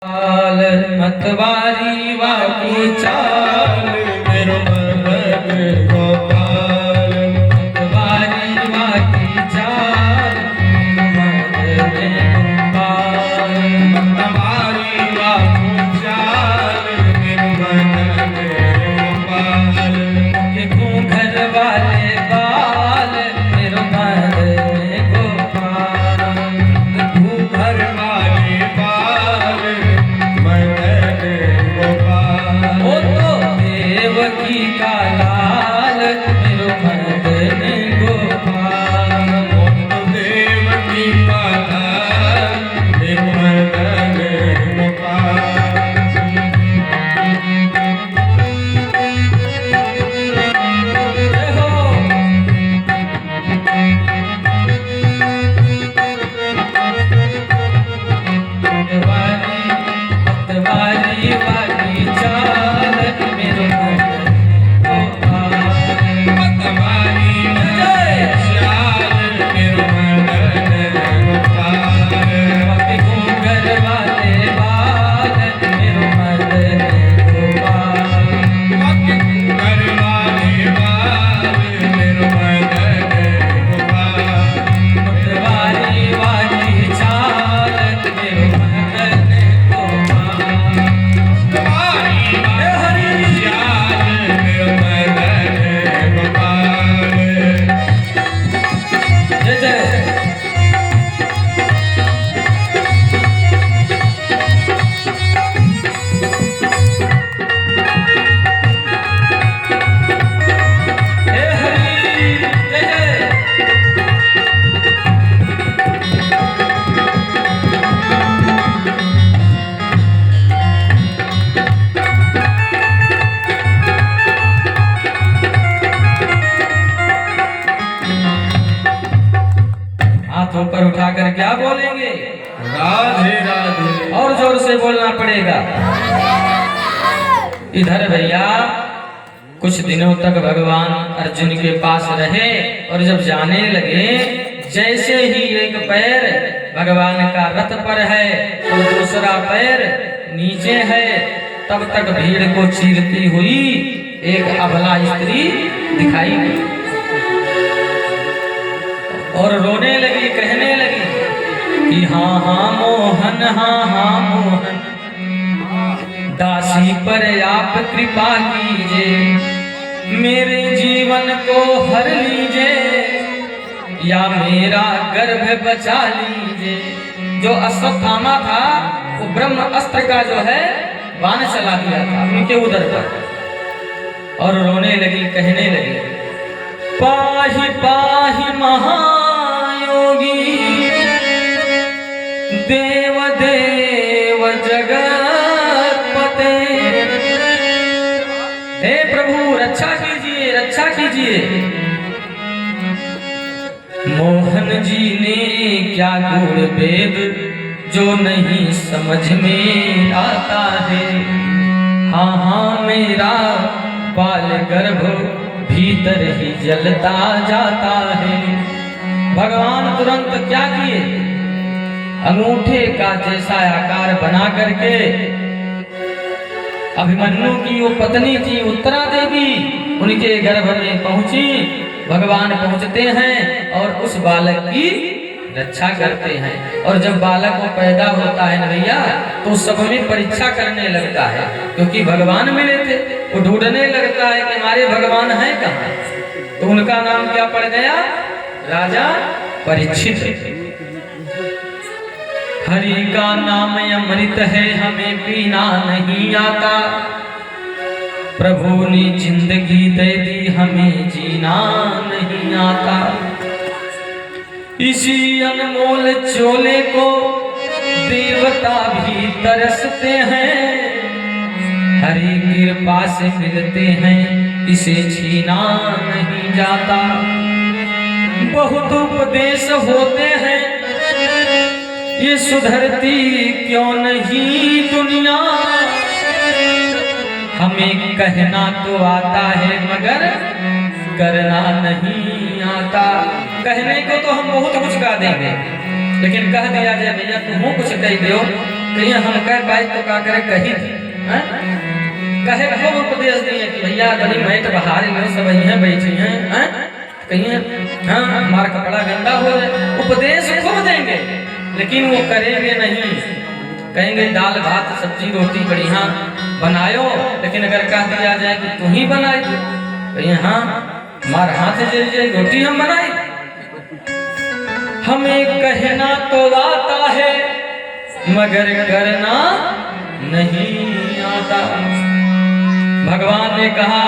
मतवारी वाकी चाल मेरो मदन गोपाल। मतवारी वाकी चाल मेरो मदन गोपाल। मतवारी वाकी चाल मेरो मदन गोपाल। देखो घर वाले बाल मेरो मदन गोपाल। देखो घर वाले बाल ओ तो देवकी का लाल मेरो मदन गोपाल। ओ तो देवकी का लाल मेरो मदन गोपाल। मतवारी वाकी चाल मेरो मदन गोपाल। मतवारी चाल मेरो मदन गोपाल। देखो घर वाले बाल मेरो मदन गोपाल। घर वाले बाल मेरो मदन गोपाल। मतवारी वाकी चाल मेरो मदन हाथों पर उठाकर क्या बोलेंगे? राधे राधे। और जोर से बोलना पड़ेगा। इधर भैया कुछ दिनों तक भगवान अर्जुन के पास रहे और जब जाने लगे जैसे ही एक पैर भगवान का रथ पर है और दूसरा पैर नीचे है तब तक भीड़ को चीरती हुई एक अबला स्त्री दिखाई दी और रोने लगी, कहने लगी कि हाँ हाँ मोहन, हाँ हाँ मोहन, दासी पर आप कृपा कीजिए, मेरे जीवन को हर लीजिए या मेरा गर्भ बचा लीजिए। जो अश्वत्थामा था वो ब्रह्म अस्त्र का जो है बाण चला दिया था उनके उदर पर और रोने लगी, कहने लगी पाहि पाहि महायोगी देव देव जगतपते। हे प्रभु रक्षा कीजिए, रक्षा कीजिए। मोहन जी ने क्या गुण वेद जो नहीं समझ में आता है। हाँ हाँ मेरा बाल गर्भ भीतर ही जलता जाता है। भगवान तुरंत क्या किए, अंगूठे का जैसा आकार बना करके अभिमन्यु की वो पत्नी थी उत्तरा देवी उनके गर्भ में पहुंची। भगवान पहुंचते हैं और उस बालक की रक्षा करते हैं और जब बालक को पैदा होता है न भैया तो सब में परीक्षा करने लगता है क्योंकि भगवान मिले थे। वो ढूंढने लगता है कि हमारे भगवान हैं कहाँ। तो उनका नाम क्या पड़ गया, राजा परीक्षित। हरि का नाम अमृत है हमें पीना नहीं आता। प्रभु ने जिंदगी दे दी हमें जीना नहीं आता। इसी अनमोल चोले को देवता भी तरसते हैं। हरि कृपा से मिलते हैं इसे छीना नहीं जाता। बहुत उपदेश होते हैं ये सुधरती क्यों नहीं दुनिया। हमें कहना तो आता है मगर करना नहीं आता। कहने को तो हम बहुत कुछ कह देंगे लेकिन कह दिया जाए भैया तुम कुछ कह दो कहीं हम कह पाए तो का करे कही हैं? कहे खूब उपदेश दिए कि भैया बड़ी मैट बहार लो सब यहाँ बैठी हैं कहीं हाँ हमारा कपड़ा गंदा हो जाए, उपदेश खूब देंगे लेकिन वो करेंगे नहीं। कहेंगे दाल भात सब्जी रोटी बढ़िया बनायो, लेकिन अगर कह दिया जाए कि तू ही बनाई, कहीं हाँ हमारे हाथ जल जाए रोटी हम बनाई। हमें कहना तो आता है मगर करना नहीं आता। भगवान ने कहा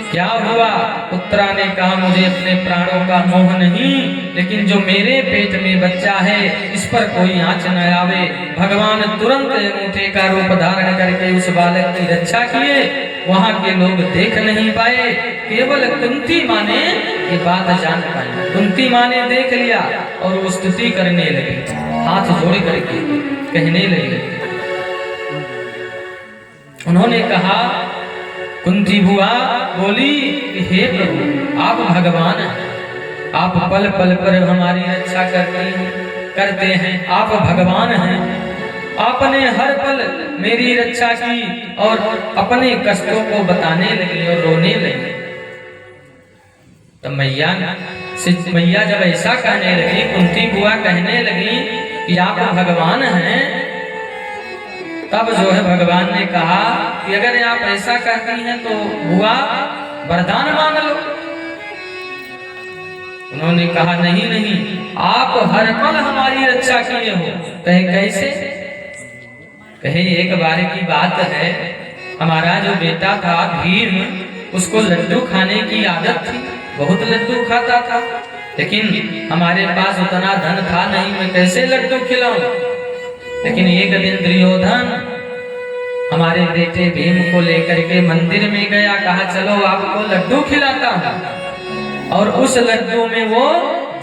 क्या हुआ? उत्तरा ने कहा मुझे अपने प्राणों का मोह नहीं, लेकिन जो मेरे पेट में बच्चा है इस पर कोई आंच न आवे। भगवान तुरंत अंगूठे का रूप धारण करके उस बालक की रक्षा किए। वहां के लोग देख नहीं पाए, केवल कुंती माँ ने ये बात जान पाई। कुंती माँ ने देख लिया और वो स्तुति करने लगी, हाथ जोड़ करके कहने लगी। उन्होंने कहा कुंती बुआ बोली कि हे प्रभु आप भगवान हैं, आप पल पल पर हमारी रक्षा करते हैं, आप भगवान हैं। आपने हर पल मेरी रक्षा की और अपने कष्टों को बताने लगी और रोने लगी। तो मैया जब ऐसा कहने लगी, कुंती बुआ कहने लगी कि आप भगवान हैं, तब जो है भगवान ने कहा कि अगर आप ऐसा कहती हैं तो बुआ वरदान मांग लो। उन्होंने कहा नहीं नहीं आप हर पल हमारी रक्षा किए हो। कहे कैसे? कहे एक बार की बात है, हमारा जो बेटा था भीम, उसको लड्डू खाने की आदत थी, बहुत लड्डू खाता था, लेकिन हमारे पास उतना धन था नहीं, मैं कैसे लड्डू खिलाऊं। लेकिन एक दिन दुर्योधन हमारे बेटे भीम को लेकर के मंदिर में गया, कहा चलो आपको लड्डू खिलाता हूँ, और उस लड्डू में वो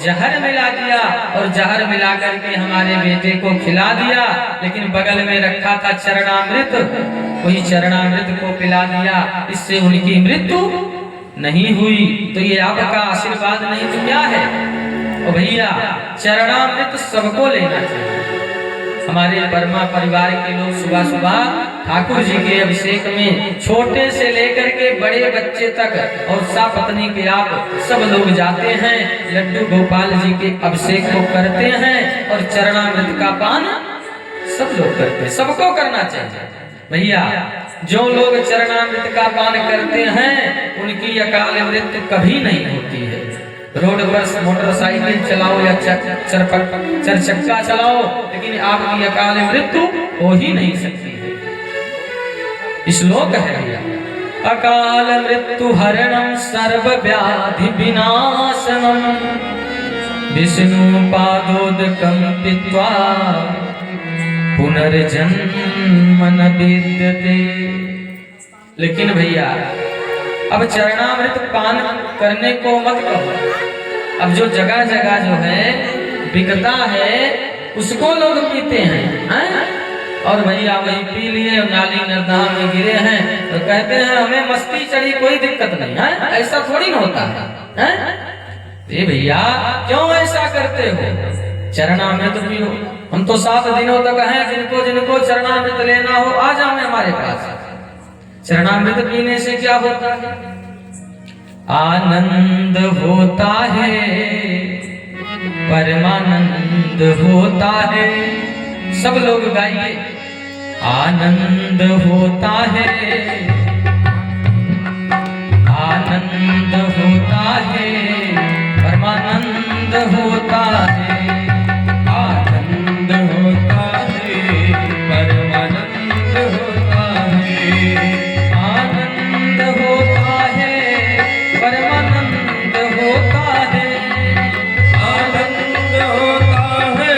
जहर मिला दिया और जहर मिला करके हमारे बेटे को खिला दिया। लेकिन बगल में रखा था चरणामृत, वही चरणामृत को पिला दिया, इससे उनकी मृत्यु नहीं हुई। तो ये आपका आशीर्वाद नहीं तो क्या है? ओ भैया चरणामृत सबको लेना चाहिए। हमारे वर्मा परिवार के लोग सुबह सुबह ठाकुर जी के अभिषेक में छोटे से लेकर के बड़े बच्चे तक और सापत्नी के आप सब लोग जाते हैं, लड्डू गोपाल जी के अभिषेक को करते हैं और चरणामृत का पान सब लोग करते हैं। सबको करना चाहिए भैया। जो लोग चरणामृत का पान करते हैं उनकी अकाल मृत्यु कभी नहीं होती है। रोड पर मोटरसाइकिल चलाओ या चरचक्का चलाओ, लेकिन आपकी अकाल मृत्यु हो ही नहीं सकती है। श्लोक है भैया, अकाल मृत्यु हरणम सर्व व्याधि विनाशनम विष्णु पादोदकम पीत्वा पुनर्जन्म न विद्यते। लेकिन भैया अब चरणामृत पान करने को मत कहो। अब जो जगह जगह जो है बिकता है उसको लोग पीते हैं, और भैया वही पी लिए और नाली नर्मदा में गिरे हैं तो कहते हैं हमें मस्ती चढ़ी, कोई दिक्कत नहीं है। ऐसा थोड़ी ना होता है। ये भैया क्यों ऐसा करते हो? चरणामृत पियो। हम तो 7 दिनों तक हैं, जिनको जिनको चरणामृत लेना हो आ जाओ हमारे पास। चरणामृत पीने से क्या होता है? आनंद होता है, परमानंद होता है। सब लोग गाइए, आनंद होता है, आनंद होता है, परमानंद होता है, आनंद होता है, परमानंद होता है, आनंद होता है, परमानंद होता है, आनंद होता है,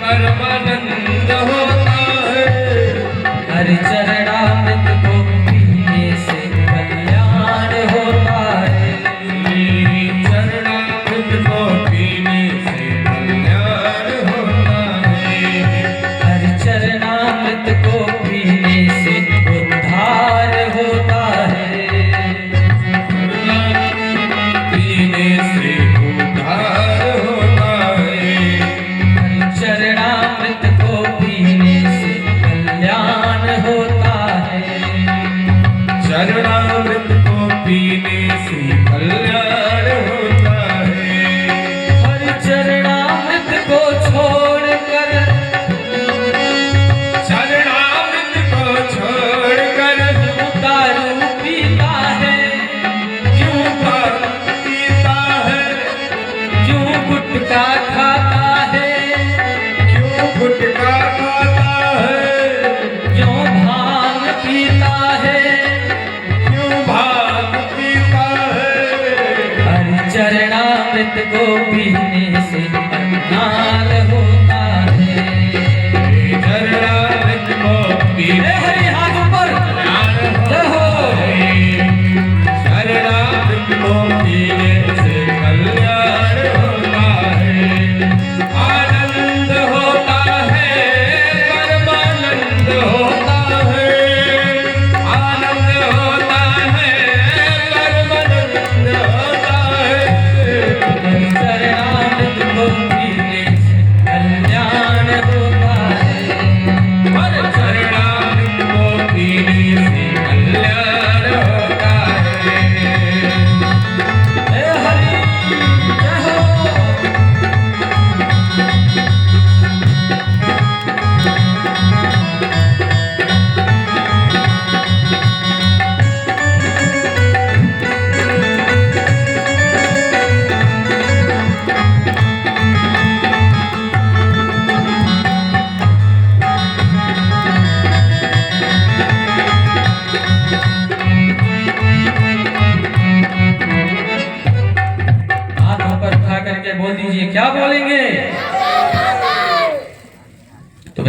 परमानंद होता है। हर चरणामृत को पीने से कल्याण होता है, चरणामृत को पीने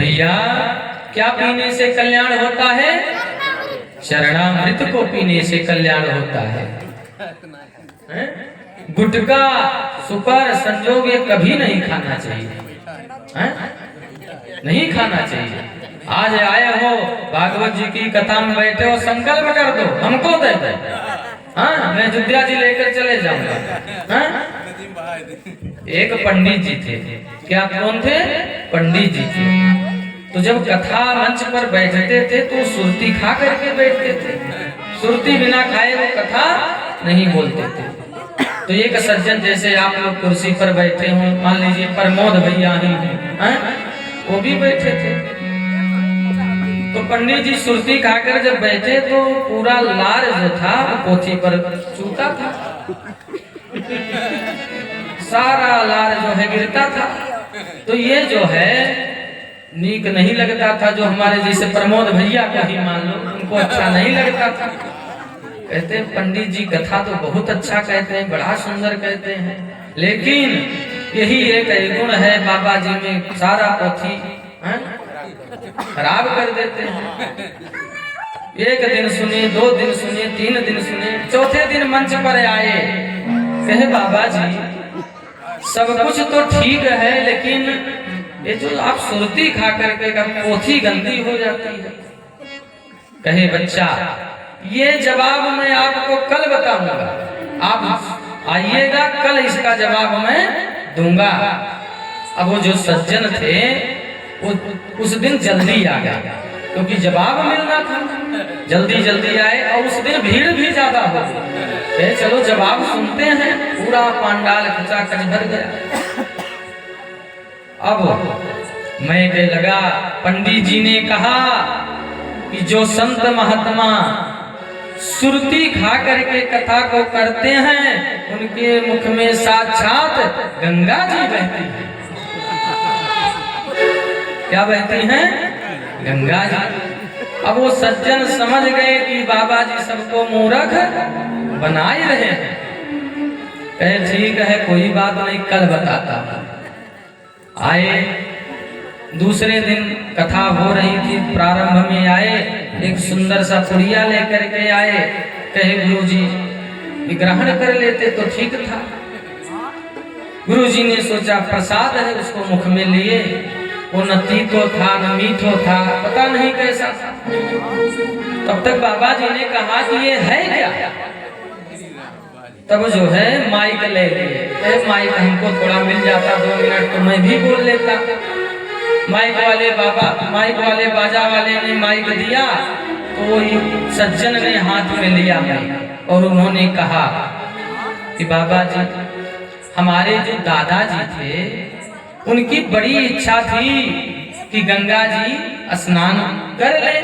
भैया क्या पीने से कल्याण होता है? चरणामृत को पीने से कल्याण होता है। गुटखा, सुपर, संजोग ये कभी नहीं खाना चाहिए, नहीं खाना चाहिए। आज आए हो भागवत जी की कथा में बैठे हो, संकल्प कर दो हमको दे दे, हाँ मैं अयोध्या जी लेकर चले जाऊंगा। एक पंडित जी थे, क्या कौन थे? पंडित जी थे। तो जब कथा मंच पर बैठते थे तो सुरती खा करके बैठते थे, सुरती बिना खाए वो कथा नहीं बोलते थे। तो एक सज्जन जैसे आप लोग कुर्सी पर बैठे हो, मान लीजिए प्रमोद भैया ही हैं, वो भी बैठे थे। तो पंडित जी सुरती खाकर जब बैठे तो पूरा लार जो था वो पोथी पर चूता था, सारा लार जो है गिरता था। तो ये जो है नीक नहीं लगता था, जो हमारे जैसे प्रमोद भैया को ही मान लो, उनको अच्छा नहीं लगता था। कहते हैं पंडित जी कथा तो बहुत अच्छा कहते हैं, बड़ा सुंदर कहते हैं, लेकिन यही एक गुण है बाबा जी में, सारा पोथी खराब कर देते हैं। एक दिन सुने, 2 दिन सुने, 3 दिन सुने, चौथे दिन मंच पर आए, कहे बाबा जी सब कुछ तो ठीक है, लेकिन ये जो आप सुरती खा करके पोथी गंदी हो जाती है। कहे बच्चा ये जवाब मैं आपको कल बताऊंगा, आप आइएगा कल इसका जवाब मैं दूंगा। अब वो जो सज्जन थे वो उस दिन जल्दी आ गया, क्योंकि जवाब मिलना था, जल्दी जल्दी आए और उस दिन भीड़ भी ज्यादा हो गई। चलो जवाब सुनते हैं, पूरा पांडाल खचाखच भर गया। अब मैं कह लगा, पंडित जी ने कहा कि जो संत महात्मा सुरती खा करके कथा को करते हैं उनके मुख में साक्षात गंगा जी बहती है। क्या बहती हैं? गंगा जी। अब वो सज्जन समझ गए कि बाबा जी सबको मूर्ख बना ही रहे हैं। कहे ठीक है कोई बात नहीं, कल बताता। आए दूसरे दिन कथा हो रही थी, प्रारंभ में आए, एक सुंदर सा पुड़िया लेकर के आए। कहे गुरुजी ग्रहण कर लेते तो ठीक था। गुरुजी ने सोचा प्रसाद है, उसको मुख में लिए, वो न तीतो था न मीठो था, पता नहीं कैसा था। तब तक बाबा जी ने कहा कि ये है क्या? तब जो है माइक ले लिए, माइक हमको थोड़ा मिल जाता 2 मिनट तो मैं भी बोल लेता। माइक वाले बाजा वाले ने माइक दिया तो वो सज्जन ने हाथ में लिया माइक और उन्होंने कहा कि बाबा जी हमारे जो दादाजी थे उनकी बड़ी इच्छा थी कि गंगा जी स्नान कर ले,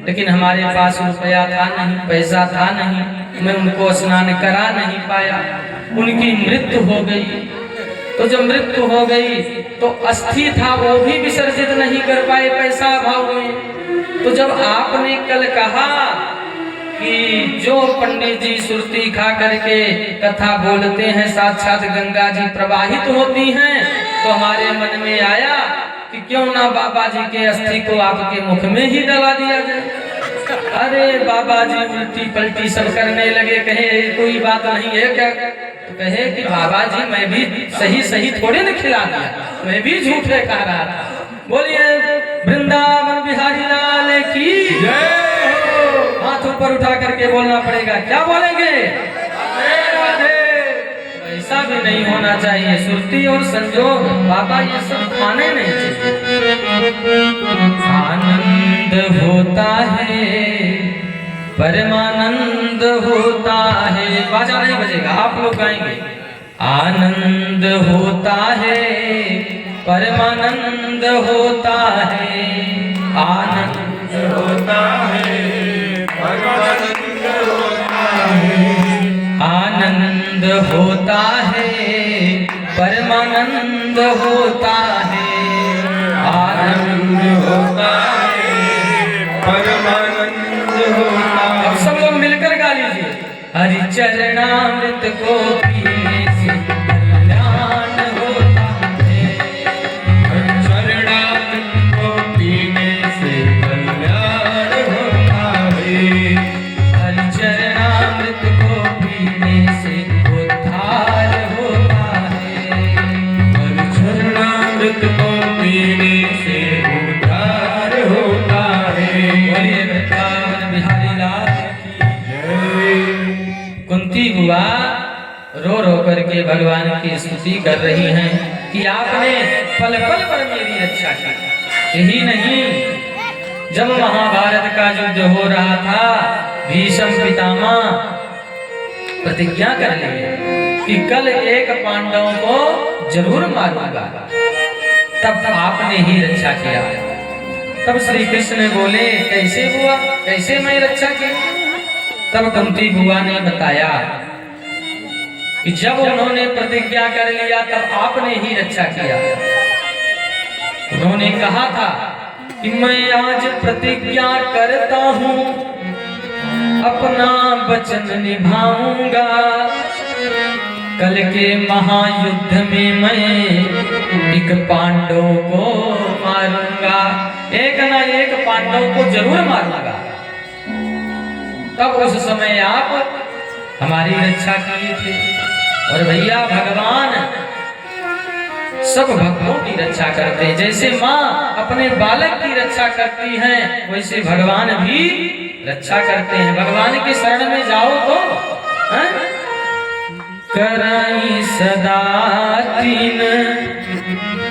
लेकिन हमारे पास रुपया था नहीं, पैसा था नहीं, मैं उनको स्नान करा नहीं पाया। उनकी मृत्यु हो गई। तो जब मृत्यु हो गई तो अस्थि था वो भी विसर्जित नहीं कर पाए पैसा अभाव में। तो जब आपने कल कहा कि जो पंडित जी सुरती खा करके कथा बोलते हैं साक्षात गंगा जी प्रवाहित होती हैं, तो हमारे मन में आया कि क्यों ना बाबा जी के अस्थि को आपके मुख में ही दबा दिया जाए। अरे बाबा जी उल्टी पलटी सब करने लगे। कहे कोई बात नहीं है क्या? तो कहे कि बाबा जी मैं भी सही थोड़े न खिला दिया, मैं भी झूठे कह रहा था। बोलिए वृंदावन बिहारी लाल की जय। हाथ ऊपर उठा करके बोलना पड़ेगा। क्या बोलेंगे? ऐसा भी नहीं होना चाहिए। सुरती और संजोग बाबा ये सब खाने नहीं चाहिए। आनंद होता है, परमानंद होता है। बाजा नहीं बजेगा, आप लोग गाएंगे। आनंद होता है, परमानंद होता है, आनंद होता है, परमानंद होता है, आनंद होता है, परमानंद होता है, आनंद होता है, परमानंद होता है। अब सब लोग मिलकर गा लीजिए। हरि चरणामृत को पीने से कल्याण होता है, हरि चरणामृत को के भगवान की स्तुति कर रही हैं कि आपने पल पल पर मेरी रक्षा की। यही नहीं, जब महाभारत का युद्ध हो रहा था, भीष्म पितामह प्रतिज्ञा कर लिए कि कल एक पांडवों को जरूर मारूंगा, तब आपने ही रक्षा किया। तब श्री कृष्ण ने बोले, कैसे हुआ, कैसे मैं रक्षा की? तब कुंती बुआ ने बताया कि जब उन्होंने प्रतिज्ञा कर लिया तब आपने ही रक्षा किया। उन्होंने कहा था कि मैं आज प्रतिज्ञा करता हूं, अपना वचन निभाऊंगा, कल के महायुद्ध में मैं एक पांडव को मारूंगा, एक ना एक पांडव को जरूर मारूंगा। तब उस समय आप हमारी रक्षा किए थे। और भैया, भगवान सब भक्तों की रक्षा करते हैं। जैसे माँ अपने बालक की रक्षा करती हैं, वैसे भगवान भी रक्षा करते हैं। भगवान के शरण में जाओ तो कराई सदा तीन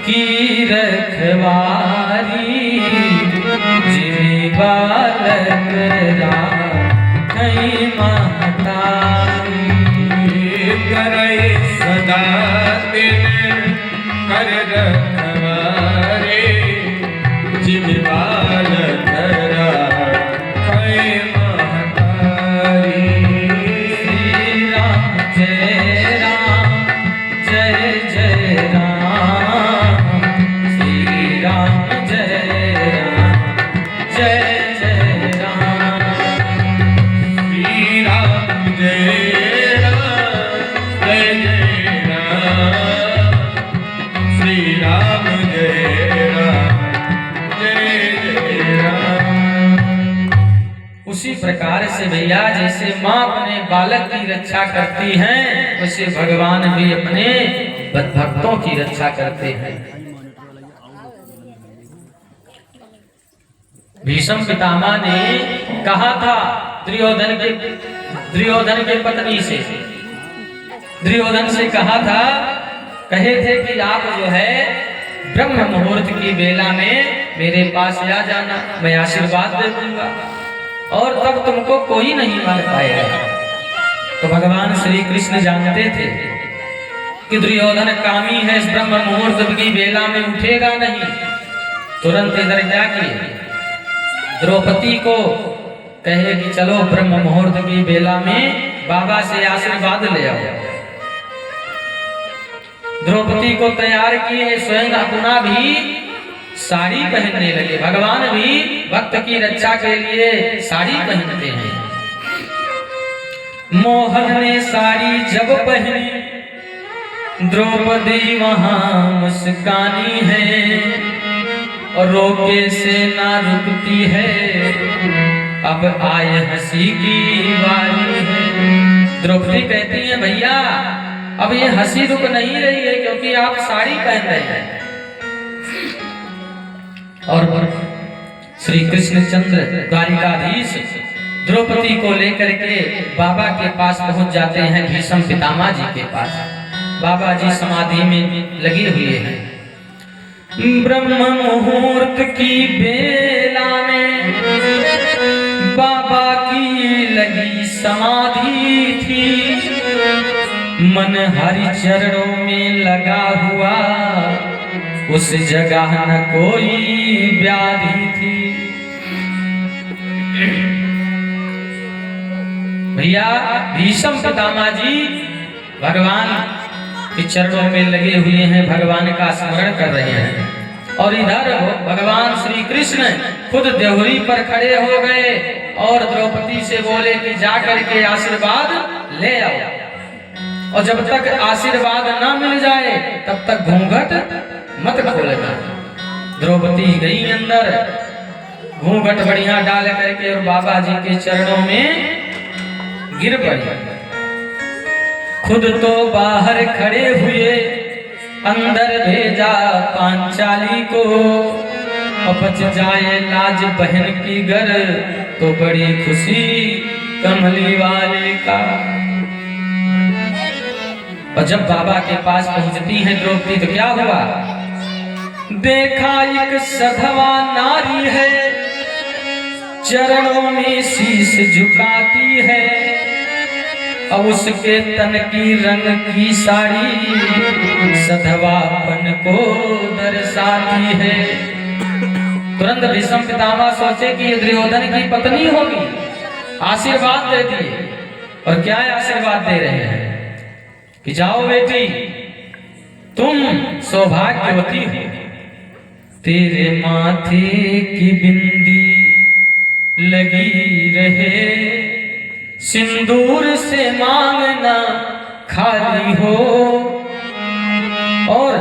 की रखवारी, जिमी बालक राखई महतारी। कराई सदा तीन कर रखवारी, जिमी बालक राखई महतारी। श्री राम जय राम, जय जय राम, श्री राम जय राम, जय जय राम, श्री राम जय राम, जय जय राम, श्री राम जय राम, जय जय राम। उसी प्रकार से भैया, जैसे माँ अपने बालक की रक्षा करती हैं, वैसे भगवान भी अपने भक्तों की रक्षा करते हैं। भीष्म पितामह ने कहा था दुर्योधन के पत्नी से, दुर्योधन से कहा था, कहे थे कि आप जो है ब्रह्म मुहूर्त की बेला में मेरे पास आ जाना, मैं आशीर्वाद दे दूंगा और तब तुमको कोई नहीं मार पाएगा। तो भगवान श्री कृष्ण जानते थे कि दुर्योधन कामी है, इस ब्रह्म मुहूर्त की बेला में उठेगा नहीं। तुरंत इधर क्या किए, द्रौपदी को कहे कि चलो ब्रह्म मुहूर्त की बेला में बाबा से आशीर्वाद ले आओ। द्रौपदी को तैयार किए, स्वयं अपना भी साड़ी पहनने लगे। भगवान भी भक्त की रक्षा के लिए साड़ी पहनते हैं। मोहन ने साड़ी जब पहनी, द्रौपदी वहां मुस्कानी है और रोके से ना रुकती है, अब आए हंसी की बारी है। द्रौपदी कहती है, भैया अब ये हंसी रुक नहीं रही है क्योंकि आप साड़ी पहन रहे हैं। और श्री कृष्णचंद्र द्वारिकाधीश द्रौपदी को लेकर के बाबा के पास पहुंच जाते हैं, भीष्म पितामह जी के पास। बाबा जी समाधि में लगे हुए हैं। ब्रह्म मुहूर्त की बेला में बाबा की लगी समाधि थी, मन हरि चरणों में लगा हुआ, उस जगह न कोई व्याधि थी। भैया, भीष्म पितामह जी भगवान के चरणों में लगे हुए हैं, भगवान का स्मरण कर रहे हैं। और इधर भगवान श्री कृष्ण खुद देवरी पर खड़े हो गए और द्रौपदी से बोले कि जाकर के आशीर्वाद ले आओ, और जब तक आशीर्वाद ना मिल जाए तब तक घूंघट मत खोलना। द्रौपदी गई अंदर, घूंघट बढ़िया डाल करके और बाबा जी के चरणों में गिर पड़ी। खुद तो बाहर खड़े हुए, अंदर भेजा पांचाली को, अपच जाए लाज बहन की घर, तो बड़ी खुशी कमली वाले का। और जब बाबा के पास पहुंचती हैं द्रौपदी तो क्या हुआ? देखा एक सधवा नारी है, चरणों में शीश झुकाती है, अब उसके तन की रंग की साड़ी सधवापन को दर्शाती है। तुरंत भीष्म पितामह सोचे कि ये दुर्योधन की पत्नी होगी, आशीर्वाद दे दिए। और क्या आशीर्वाद दे रहे हैं कि जाओ बेटी, तुम सौभाग्यवती हो, तेरे माथे की बिंदी लगी रहे, सिंदूर से मांगना खाली हो, और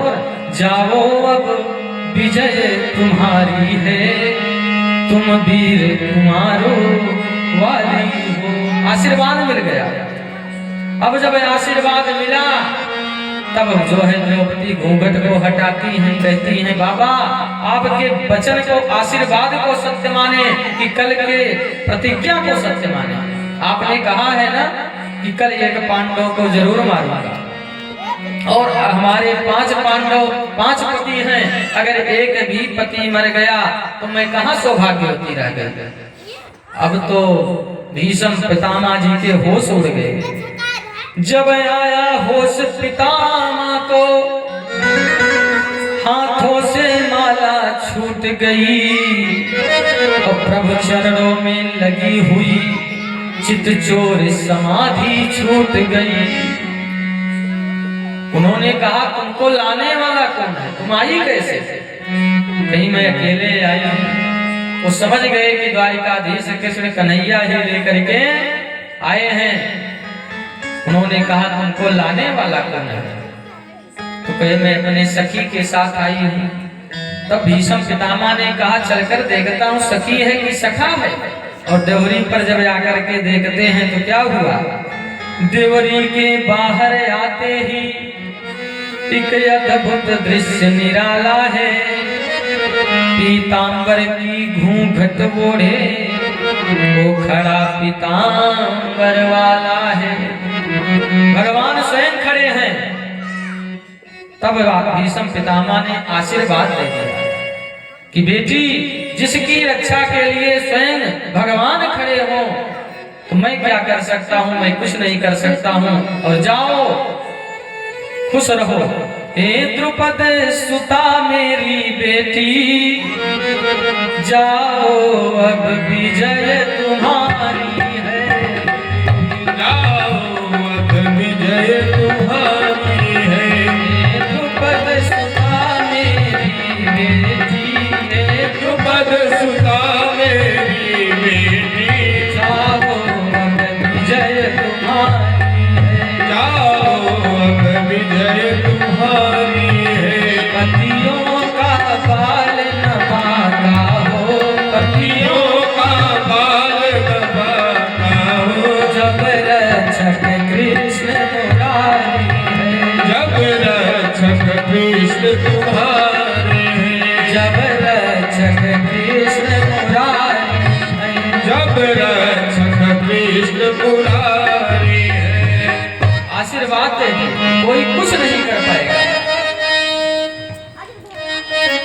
जाओ अब विजय तुम्हारी है, तुम वीर कुमारों वाली हो। आशीर्वाद मिल गया। अब जब आशीर्वाद मिला तब जो है द्रौपदी घूंघट को हटाती हैं, कहती हैं बाबा आपके वचन को, आशीर्वाद को सत्य माने कि कल के प्रतिज्ञा को सत्य माने। आपने कहा है ना कि कल एक पांडव को जरूर मारूंगा, और हमारे 5 पांडव 5 पति हैं, अगर एक भी पति मर गया तो मैं कहाँ सौभाग्यवती रह गई। अब तो भीष्म पितामह जी के होश उड़ गए। जब आया होश पितामह को, हाथों से माला छूट गई, और प्रभु चरणों में लगी हुई चितचोर समाधि छूट गई। उन्होंने कहा तुमको लाने वाला कौन है, तुम आई कैसे? कहीं मैं अकेले आई हूं। वो समझ गए कि द्वारिकाधीश कृष्ण कन्हैया ही लेकर के आए हैं। उन्होंने कहा तुमको लाने वाला कौन है? तो कहे मैं अपने सखी के साथ आई हूँ। तब भीष्म पितामह ने कहा चलकर देखता हूँ सखी है कि सखा है। और देवरी पर जब आकर के देखते हैं तो क्या हुआ? देवरी के बाहर आते ही एक अद्भुत दृश्य निराला है। पीतांबर की घूंघट ओढ़े वो खड़ा पीतांबर वाला है। भगवान स्वयं खड़े हैं। तब भीष्म पितामह ने आशीर्वाद दे दिया कि बेटी जिसकी रक्षा के लिए स्वयं भगवान खड़े हों तो मैं क्या कर सकता हूं? मैं कुछ नहीं कर सकता हूं। और जाओ खुश रहो। हे द्रुपद सुता मेरी बेटी, जाओ अब विजय तुम्हारी है। जाओ अब विजय तुम्हारी है। हे द्रुपद सुता मेरी बेटी, हे द्रुपद सुता मेरी बेटी, जाओ अब विजय तुम्हारी है। जाओ अब विजय तुम्हारी है। पतियों का बाल न बांका हो, पतियों का बाल दबाता हो। जब रक्षक कृष्ण मुरारी है। जब रक्षक कृष्ण तुम्हारे हैं। जब रक्षक कृष्ण मुरारी है। जब रक्षक कृष्ण मुरारी है। आशीर्वाद दे दे, कोई कुछ नहीं कर पाएगा।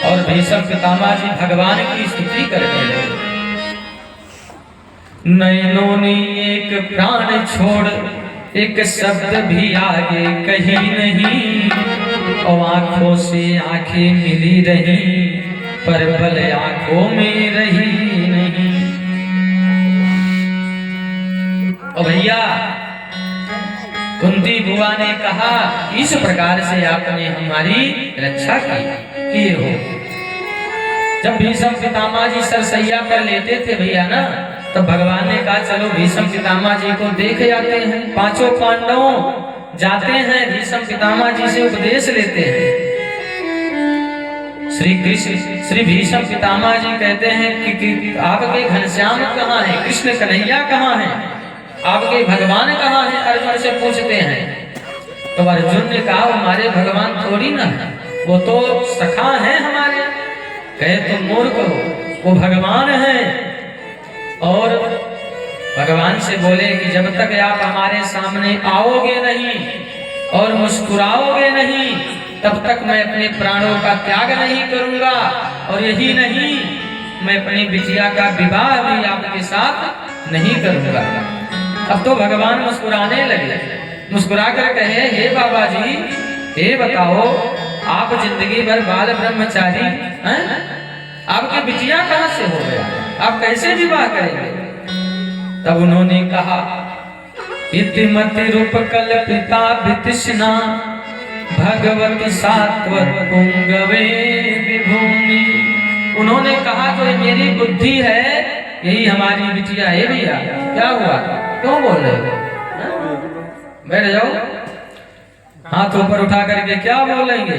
और भीष्म पितामह जी भगवान की स्तुति करने लगे। नैनों ने एक प्राण छोड़ एक शब्द भी आगे कही नहीं, और आंखों से आंखें मिली रही पर बल आंखों में रही नहीं। और भैया कुंती बुआ ने कहा इस प्रकार से आपने हमारी रक्षा की हो। जब भीष्म पितामह जी सरसैया पर लेटे थे भैया ना, तो भगवान ने कहा चलो भीष्म पितामह जी को देख जाते हैं। 5 पांडवों जाते हैं, भीष्म पितामह जी से उपदेश लेते हैं। श्री भीष्म पितामह जी कहते हैं कि आपके घनश्याम कहाँ हैं, कृष्ण कन्हैया कहाँ हैं, आपके भगवान कहाँ हैं? अर्जुन से पूछते हैं। तो अर्जुन ने कहा हमारे भगवान थोड़ी ना है, वो तो सखा हैं हमारे। कहे तुम मूर्ख हो, वो भगवान हैं। और भगवान से बोले कि जब तक आप हमारे सामने आओगे नहीं और मुस्कुराओगे नहीं तब तक मैं अपने प्राणों का त्याग नहीं करूंगा। और यही नहीं, मैं अपनी बिटिया का विवाह भी आपके साथ नहीं करूंगा। अब तो भगवान मुस्कुराने लगे, मुस्कुरा कर कहे, हे बाबा जी, हे बताओ, आप जिंदगी भर बाल ब्रह्मचारी हैं? आपकी बिटिया कहां से हो गया? आप कैसे विवाह करेंगे? तब उन्होंने कहा, इतिमति रूप कल्पिता वितृष्णा भगवती सात्वत पुंगवे विभूमि। उन्होंने कहा, तो ये मेरी बुद्धि है, यही हमारी बिटिया है। भैया क्या हुआ, क्यों बोल रहे हो? बैठ जाओ, हाथ ऊपर उठा करके क्या बोलेंगे?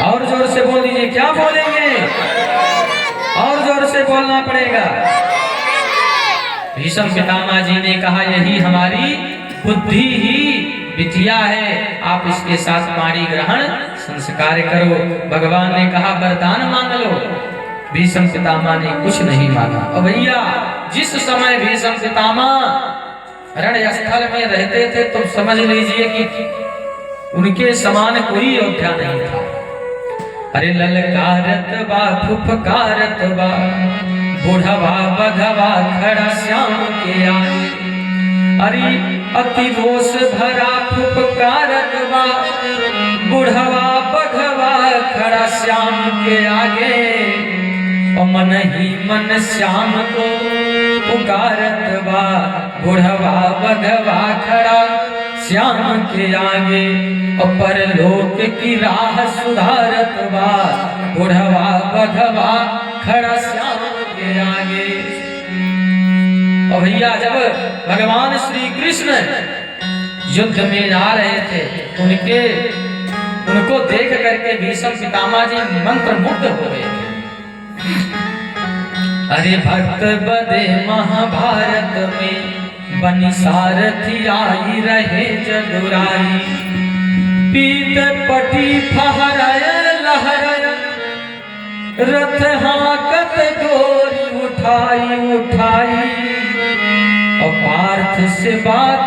और जोर से बोल दीजिए, क्या बोलेंगे? और जोर से बोलना पड़ेगा। भीष्म पितामह जी ने कहा, यही हमारी बुद्धि ही बिटिया है, आप इसके साथ पाणी ग्रहण संस्कार करो। भगवान ने कहा, वरदान मांग लो। भीष्म पितामह ने कुछ नहीं मांगा। और भैया, जिस समय भीष्म पितामह रण स्थल में रहते थे, तो समझ लीजिए कि उनके समान कोई योद्धा नहीं था। अरे ललकारत बा फुफकारत बा, बुढ़वा बघवा खड़ा श्याम के आगे। अरे अति रोष भरा फुफकारत बा, बुढ़वा बघवा खड़ा श्याम के आगे। और मन ही मन श्याम को पुकारत बा, बुढ़वा बघवा खड़ा श्याम के आगे। और परलोक की राह सुधारत बा, बुढ़वा बघवा खड़ा श्याम के आगे। और भैया, जब भगवान श्री कृष्ण युद्ध में जा रहे थे, उनको देख करके भीष्म पितामह जी मंत्र मुग्ध हो गए थे। अरे भक्त बदे महाभारत में बनी सारथी आई रहे जदुराई। पीत पटी फहराय लहराय, रथ हाकत डोरी उठाई उठाई। और पार्थ से बात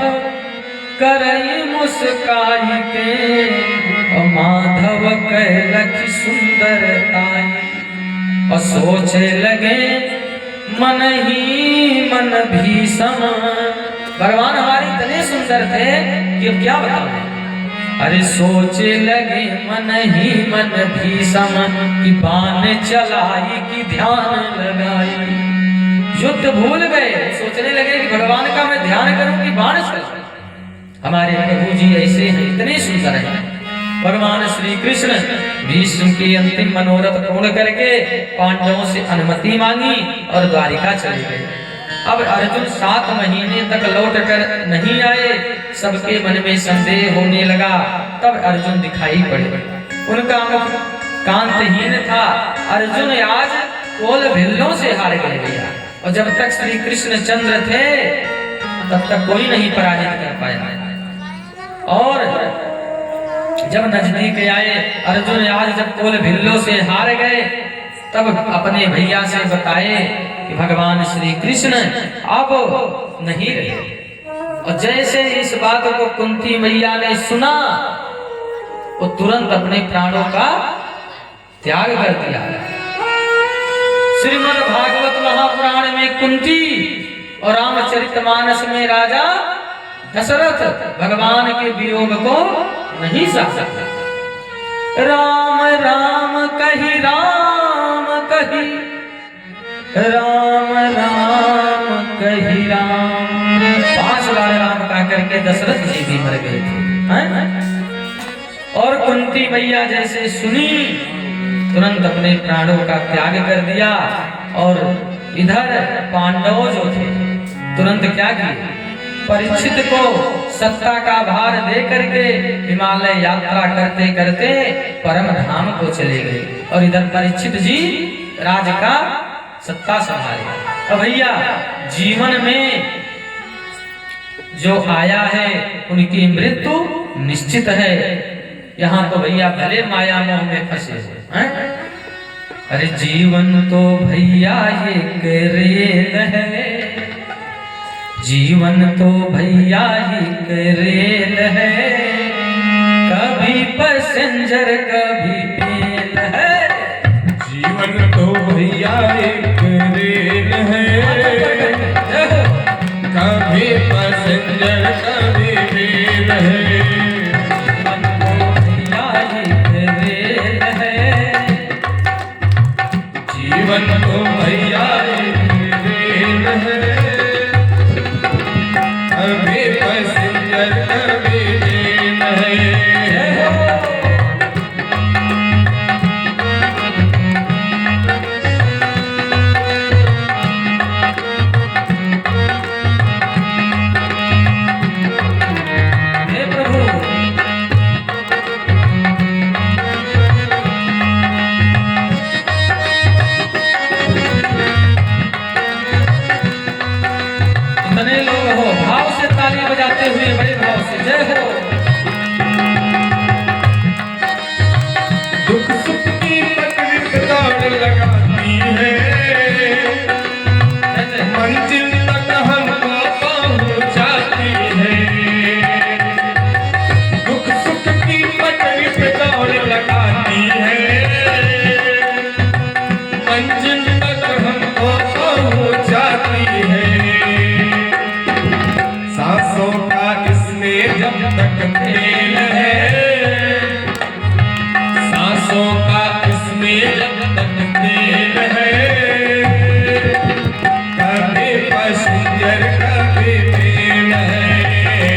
करई मुस्काई के, और माधव कैलख सुंदरताई। और सोचे लगे मन ही मन भीषम। भगवान हमारे इतने सुंदर थे कि अब क्या बताएं। अरे सोचे लगे मन ही मन भीषम, कि बाण चलाई कि ध्यान लगाई। युद्ध भूल गए, सोचने लगे कि भगवान का मैं ध्यान करूं कि बाण चलाऊं। हमारे प्रभु जी ऐसे हैं, इतने सुंदर हैं। भगवान श्री कृष्ण भीष्म की अंतिम मनोरथ पूर्ण करके पांडवों से अनुमति मांगी और द्वारिका चले गए। अब अर्जुन 7 महीने तक लौट कर नहीं आए, सबके मन में संदेह होने लगा। तब अर्जुन दिखाई पड़े, उनका मुख कांतहीन था। अर्जुन आज कोल भिल्लों से हार गए भैया। और जब तक श्री कृष्ण चंद्र थे, तब तक कोई नहीं पराजित कर पाया। और जब नजदीक आए अर्जुन, आज जब कोल भिल्लों से हार गए, तब अपने भैया से बताए कि भगवान श्री कृष्ण अब नहीं रहे। और जैसे इस बात को कुंती मैया ने सुना, वो तुरंत अपने प्राणों का त्याग कर दिया। श्रीमद् भागवत महापुराण में कुंती और रामचरितमानस में राजा दशरथ भगवान के वियोग को नहीं सह सकता। राम राम कही राम कही, राम राम कही राम। 5 बार राम कह करके दशरथ जी भी मर गए थे। और कुंती मैया जैसे सुनी, तुरंत अपने प्राणों का त्याग कर दिया। और इधर पांडव जो थे, तुरंत क्या किए, परीक्षित को सत्ता का भार दे करके हिमालय यात्रा करते करते परम धाम को चले गए। और इधर परीक्षित जी राज का सत्ता संभाले। तो भैया, जीवन में जो आया है उनकी मृत्यु निश्चित है। यहाँ तो भैया भले माया मोह में फंसे हैं। अरे जीवन तो भैया ये रेल है, जीवन तो भैया ही रेल है, कभी पैसेंजर कभी मेल है। जीवन तो भैया एक रेल है, कभी पैसेंजर कभी मेल है। जीवन तो भैया ही रेल है, जीवन तो भैया एक रेल है, कभी पैसेंजर कभी मेल है। हे प्रभु, इतने लोग हो भाव से ताली बजाते हुए, बड़े भाव से जय हो। दुख सुख की तकलीफ दौड़ लगाती है, मंजिल तक हमको पहुंचाती है। दुख सुख की तकलीफ दौड़ लगाती है, मंजिल तक हमको पहुंचाती है। सांसों का इसमें जब तक खेल है, सांसों का इसमें जब तक खेल है, कभी पैसेंजर कभी मेल है।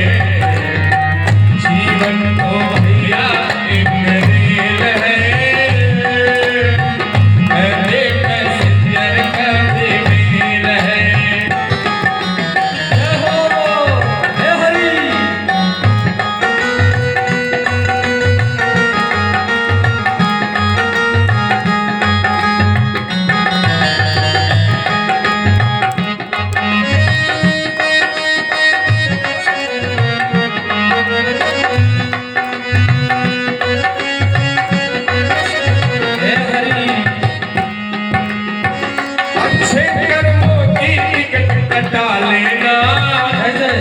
जीवन तो भैया एक रेल है, कभी पैसेंजर कभी मेल है। जय हो, हे हरि। हे हरि। अच्छे कर्मों की टिकट कटा लेना, जय जय।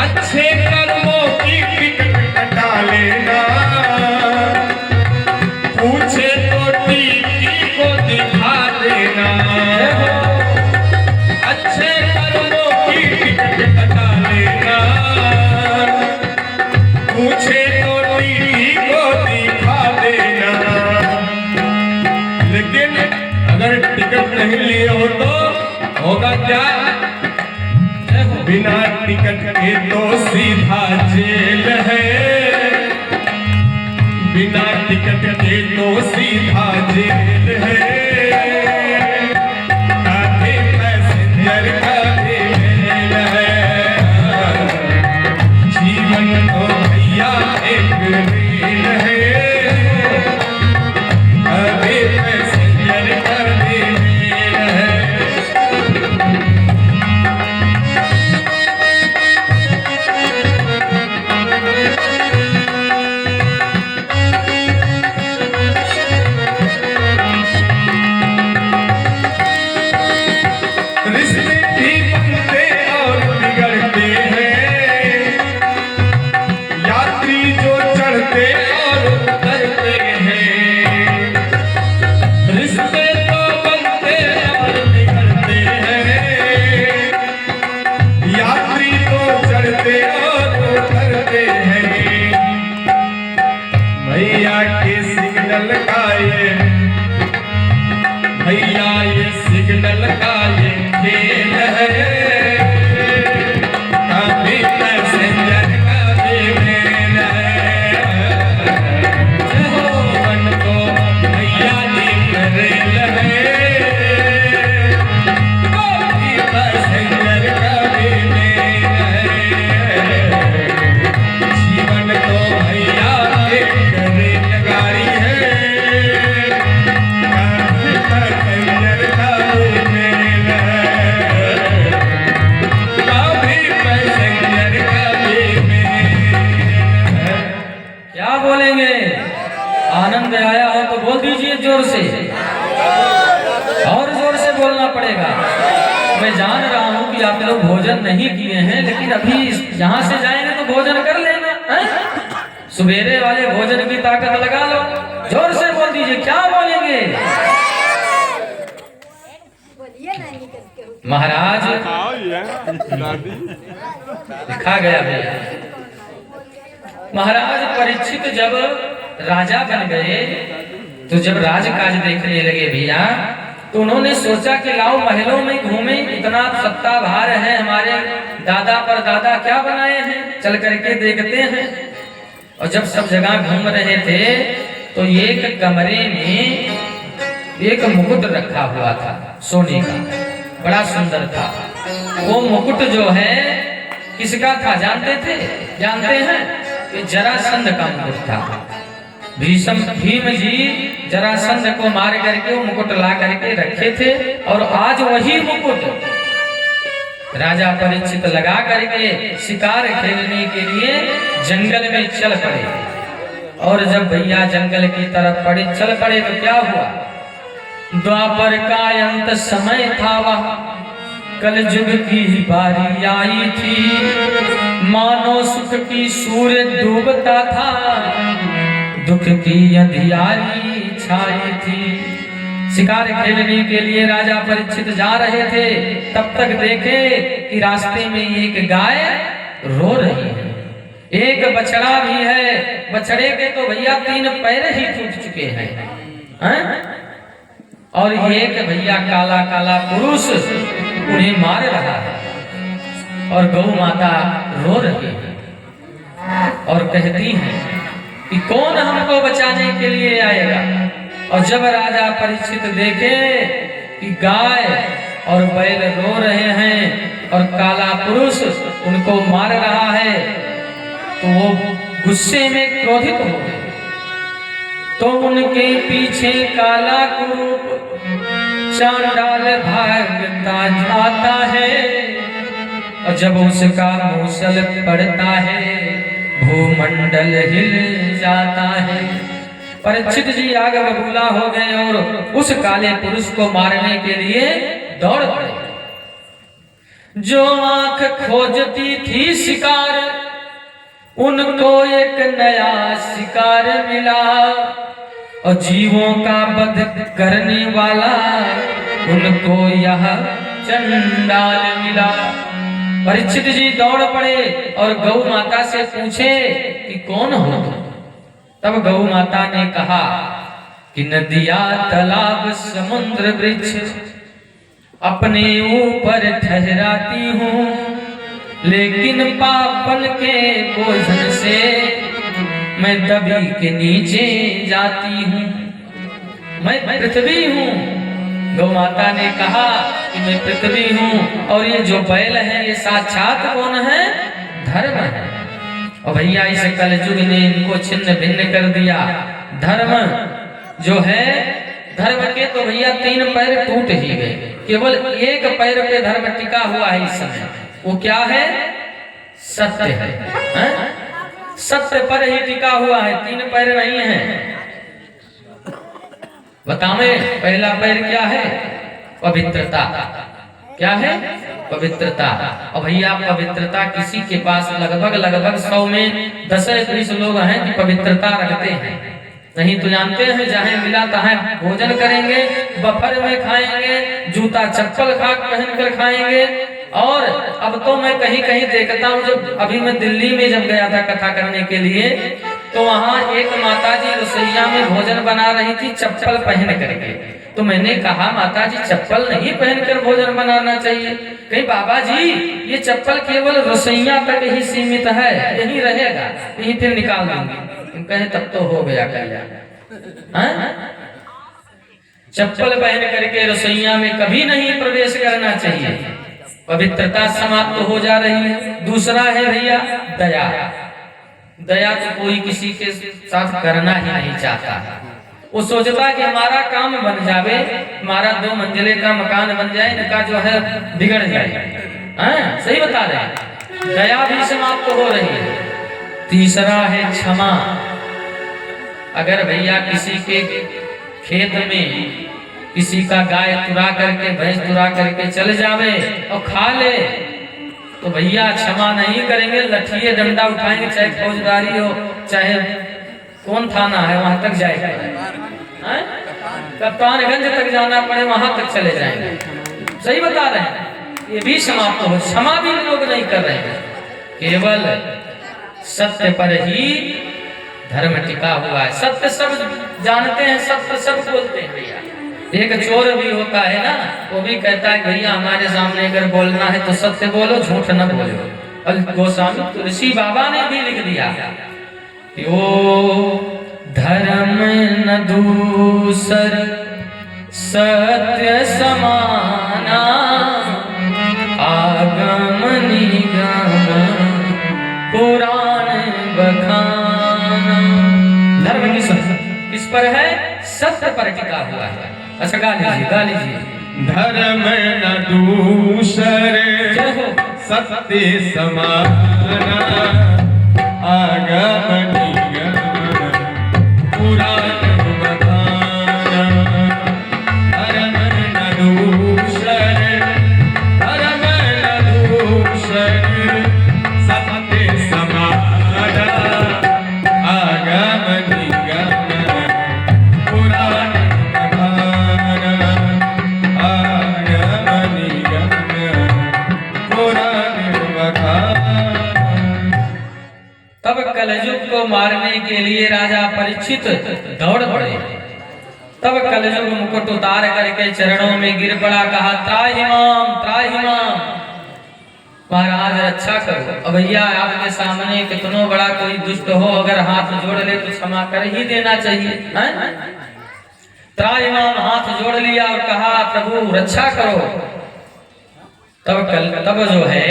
अच्छे कर्मों की टिकट कटा लेना। पूछे तो टीवी को दिखा देना, जय हो। अच्छे कर्मों की टिकट कटा लेना। पूछे तो टीवी को दिखा देना। लेकिन अगर टिकट नहीं लिए हो तो होगा क्या? जय हो। बिना टिकट के तो सीधा जेल है, बिना टिकट के तो सीधा जेल है। कभी पैसेंजर कभी मेल है, जीवन तो भैया एक रेल है, कभी पैसेंजर कभी मेल है। रिश्ते भी बनते और बिगड़ते हैं, यात्री जो चढ़ते और उतरते हैं। रिश्ते तो बनते और बिगड़ते हैं, यात्री तो चढ़ते और उतरते हैं। भैया के सिग्नल का ये, भैया ये सिग्नल का ये खेल है, कभी पैसेंजर कभी मेल है। जीवन तो भैया एक रेल है, कभी पैसेंजर कभी मेल है। जीवन तो भैया एक रेलगाड़ी है, कभी पैसेंजर कभी मेल है, कभी पैसेंजर कभी मेल है। क्या बोलेंगे? आनंद आया हो तो बोल दीजिए जोर से, और जोर से बोलना पड़ेगा। मैं जान रहा हूँ कि आप लोग भोजन नहीं किए हैं, लेकिन अभी यहाँ से जाएंगे तो भोजन कर लेना है? सवेरे वाले भोजन की ताकत लगा लो। जोर से बोल दीजिए, क्या बोलेंगे? महाराज लिखा गया भैया, महाराज परीक्षित जब राजा बन गए तो जब राजकाज देखने लगे भैया, तो उन्होंने सोचा कि लाओ महलों में घूमे, इतना सत्ता भार है, हमारे दादा पर दादा क्या बनाए हैं, चल करके देखते हैं। और जब सब जगह घूम रहे थे तो एक कमरे में एक मुकुट रखा हुआ था सोने का, बड़ा सुंदर था। वो मुकुट जो है किसका था जानते थे? जानते हैं? ये जरासंध का मुकुट था। भीम जी जरासंध को मार करके वो मुकुट ला करके रखे थे, और आज वही मुकुट राजा परीक्षित लगा करके शिकार खेलने के लिए जंगल में चल पड़े। और जब भैया जंगल की तरफ चल पड़े तो क्या हुआ? द्वापर का अंत समय था, वह कलयुग की बारी आई थी। मानो सुख की सूर्य डूबता था, दुख की अंधियारी छाई थी। शिकार खेलने के लिए राजा परीक्षित जा रहे थे, तब तक देखे कि रास्ते में एक गाय रो रही है, एक बछड़ा भी है। बछड़े के तो भैया 3 पैर ही टूट चुके हैं, और एक भैया काला काला पुरुष उन्हें मार रहा है, और गौ माता रो रही है और कहती है कि कौन हमको बचाने के लिए आएगा। और जब राजा परीक्षित देखे कि गाय और बैल रो रहे हैं और काला पुरुष उनको मार रहा है, तो वो गुस्से में क्रोधित हो गए। तो उनके पीछे काला कुरूप चांडाल भागता जाता है, और जब उसका मूसल पड़ता है भूमंडल हिल जाता है। परीक्षित जी आग बबूला हो गए और उस काले पुरुष को मारने के लिए दौड़ पड़े। जो आंख खोजती थी शिकार, उनको एक नया शिकार मिला, और जीवों का वध करने वाला उनको यह चंडाल मिला। परीक्षित जी दौड़ पड़े और गौ माता से पूछे कि कौन हो? तब गौ माता ने कहा कि नदिया तालाब समुद्र वृक्ष अपने ऊपर ठहराती हूँ, लेकिन पापन के बोझन से मैं दबी के नीचे जाती हूँ। मैं पृथ्वी हूँ। गौ माता ने कहा कि मैं पृथ्वी हूँ, और ये जो बैल है ये साक्षात कौन है? धर्म है। और भैया इस कलयुग ने इनको छिन्न भिन्न कर दिया। धर्म जो है, धर्म के तो भैया 3 पैर टूट ही गए, केवल एक पैर पे धर्म टिका हुआ है इस समय। वो क्या है? सत्य है, सत्य पर ही टिका हुआ है, 3 पैर नहीं है। बतावे पहला पैर क्या है? पवित्रता। क्या है? पवित्रता। और भैया पवित्रता किसी के पास लगभग 100 में 10-20 लोग हैं कि पवित्रता रखते हैं। नहीं तो जानते हैं जहाँ मिला तहाँ भोजन करेंगे, बफर में खाएंगे, जूता चप्पल पहन कर खाएंगे। और अब तो मैं कहीं कहीं देखता हूँ, जब अभी मैं दिल्ली में जब गया था कथा करने के लिए, तो वहाँ एक माता जी रसोईया में भोजन बना रही थी चप्पल पहन करके। तो मैंने कहा माता जी चप्पल नहीं पहनकर भोजन बनाना चाहिए। कहीं बाबा जी ये चप्पल केवल रसोईया तक ही सीमित है, यही रहेगा, यही फिर निकाल दूंगी। कहे तब तो हो गया कल्याण। चप्पल पहन करके रसोईया में कभी नहीं प्रवेश करना चाहिए, पवित्रता समाप्त हो जा रही है। दूसरा है भैया दया। दया तो कोई किसी के साथ करना ही नहीं चाहता। वो सोचता कि हमारा काम बन जावे, हमारा 2 मंजिले का मकान बन जाए, इनका जो है बिगड़ जाए। सही बता रहे हैं, दया भी समाप्त हो रही है। तीसरा है क्षमा। अगर भैया किसी के खेत में किसी का गाय तुरा करके भैंस तुरा करके चल जावे और खा ले तो भैया क्षमा नहीं करेंगे, लठिए डंडा उठाएंगे, चाहे फौजदारी हो चाहे कौन थाना है वहां तक जाएगा, कप्तानगंज तक जाना पड़े वहां तक चले जाएंगे। सही बता रहे हैं, ये भी समाप्त हो, क्षमा भी लोग नहीं कर रहे हैं। केवल सत्य पर ही धर्म टिका हुआ है। सत्य सब जानते हैं, सत्य सब बोलते हैं भैया। एक चोर भी होता है ना, वो भी कहता है भैया हमारे सामने अगर बोलना है तो सत्य बोलो, झूठ न बोलो। और गोस्वामी तुलसी बाबा ने भी लिख दिया कि ओ धर्म न दूसर सत्य समाना, आगम निगम पुराण बखाना। धर्म किस पर है? सत्य पर टिका हुआ है। अच्छा गा लीजिए, गा लीजिए। धर्म न दूसर सत्य समाना, आगम निगम पुराण बखाना। धर्म न दूसर, धर्म न दूसर सत्य समाना, आगम निगम पुराण बखाना, आगम निगम पुराण बखाना। तब कलयुग को मारने के लिए राजा परीक्षित दौड़ पड़े। तब कलयुग मुकुट उतार करके चरणों में गिर पड़ा, कहा त्राहिमाम त्राहिमाम, महाराज रक्षा करो। अब भैया आपके सामने कितनो बड़ा कोई दुष्ट हो, अगर हाथ जोड़ ले तो क्षमा कर ही देना चाहिए, हैं? त्राहिमाम हाथ जोड़ लिया और कहा प्रभु रक्षा करो। तब जो है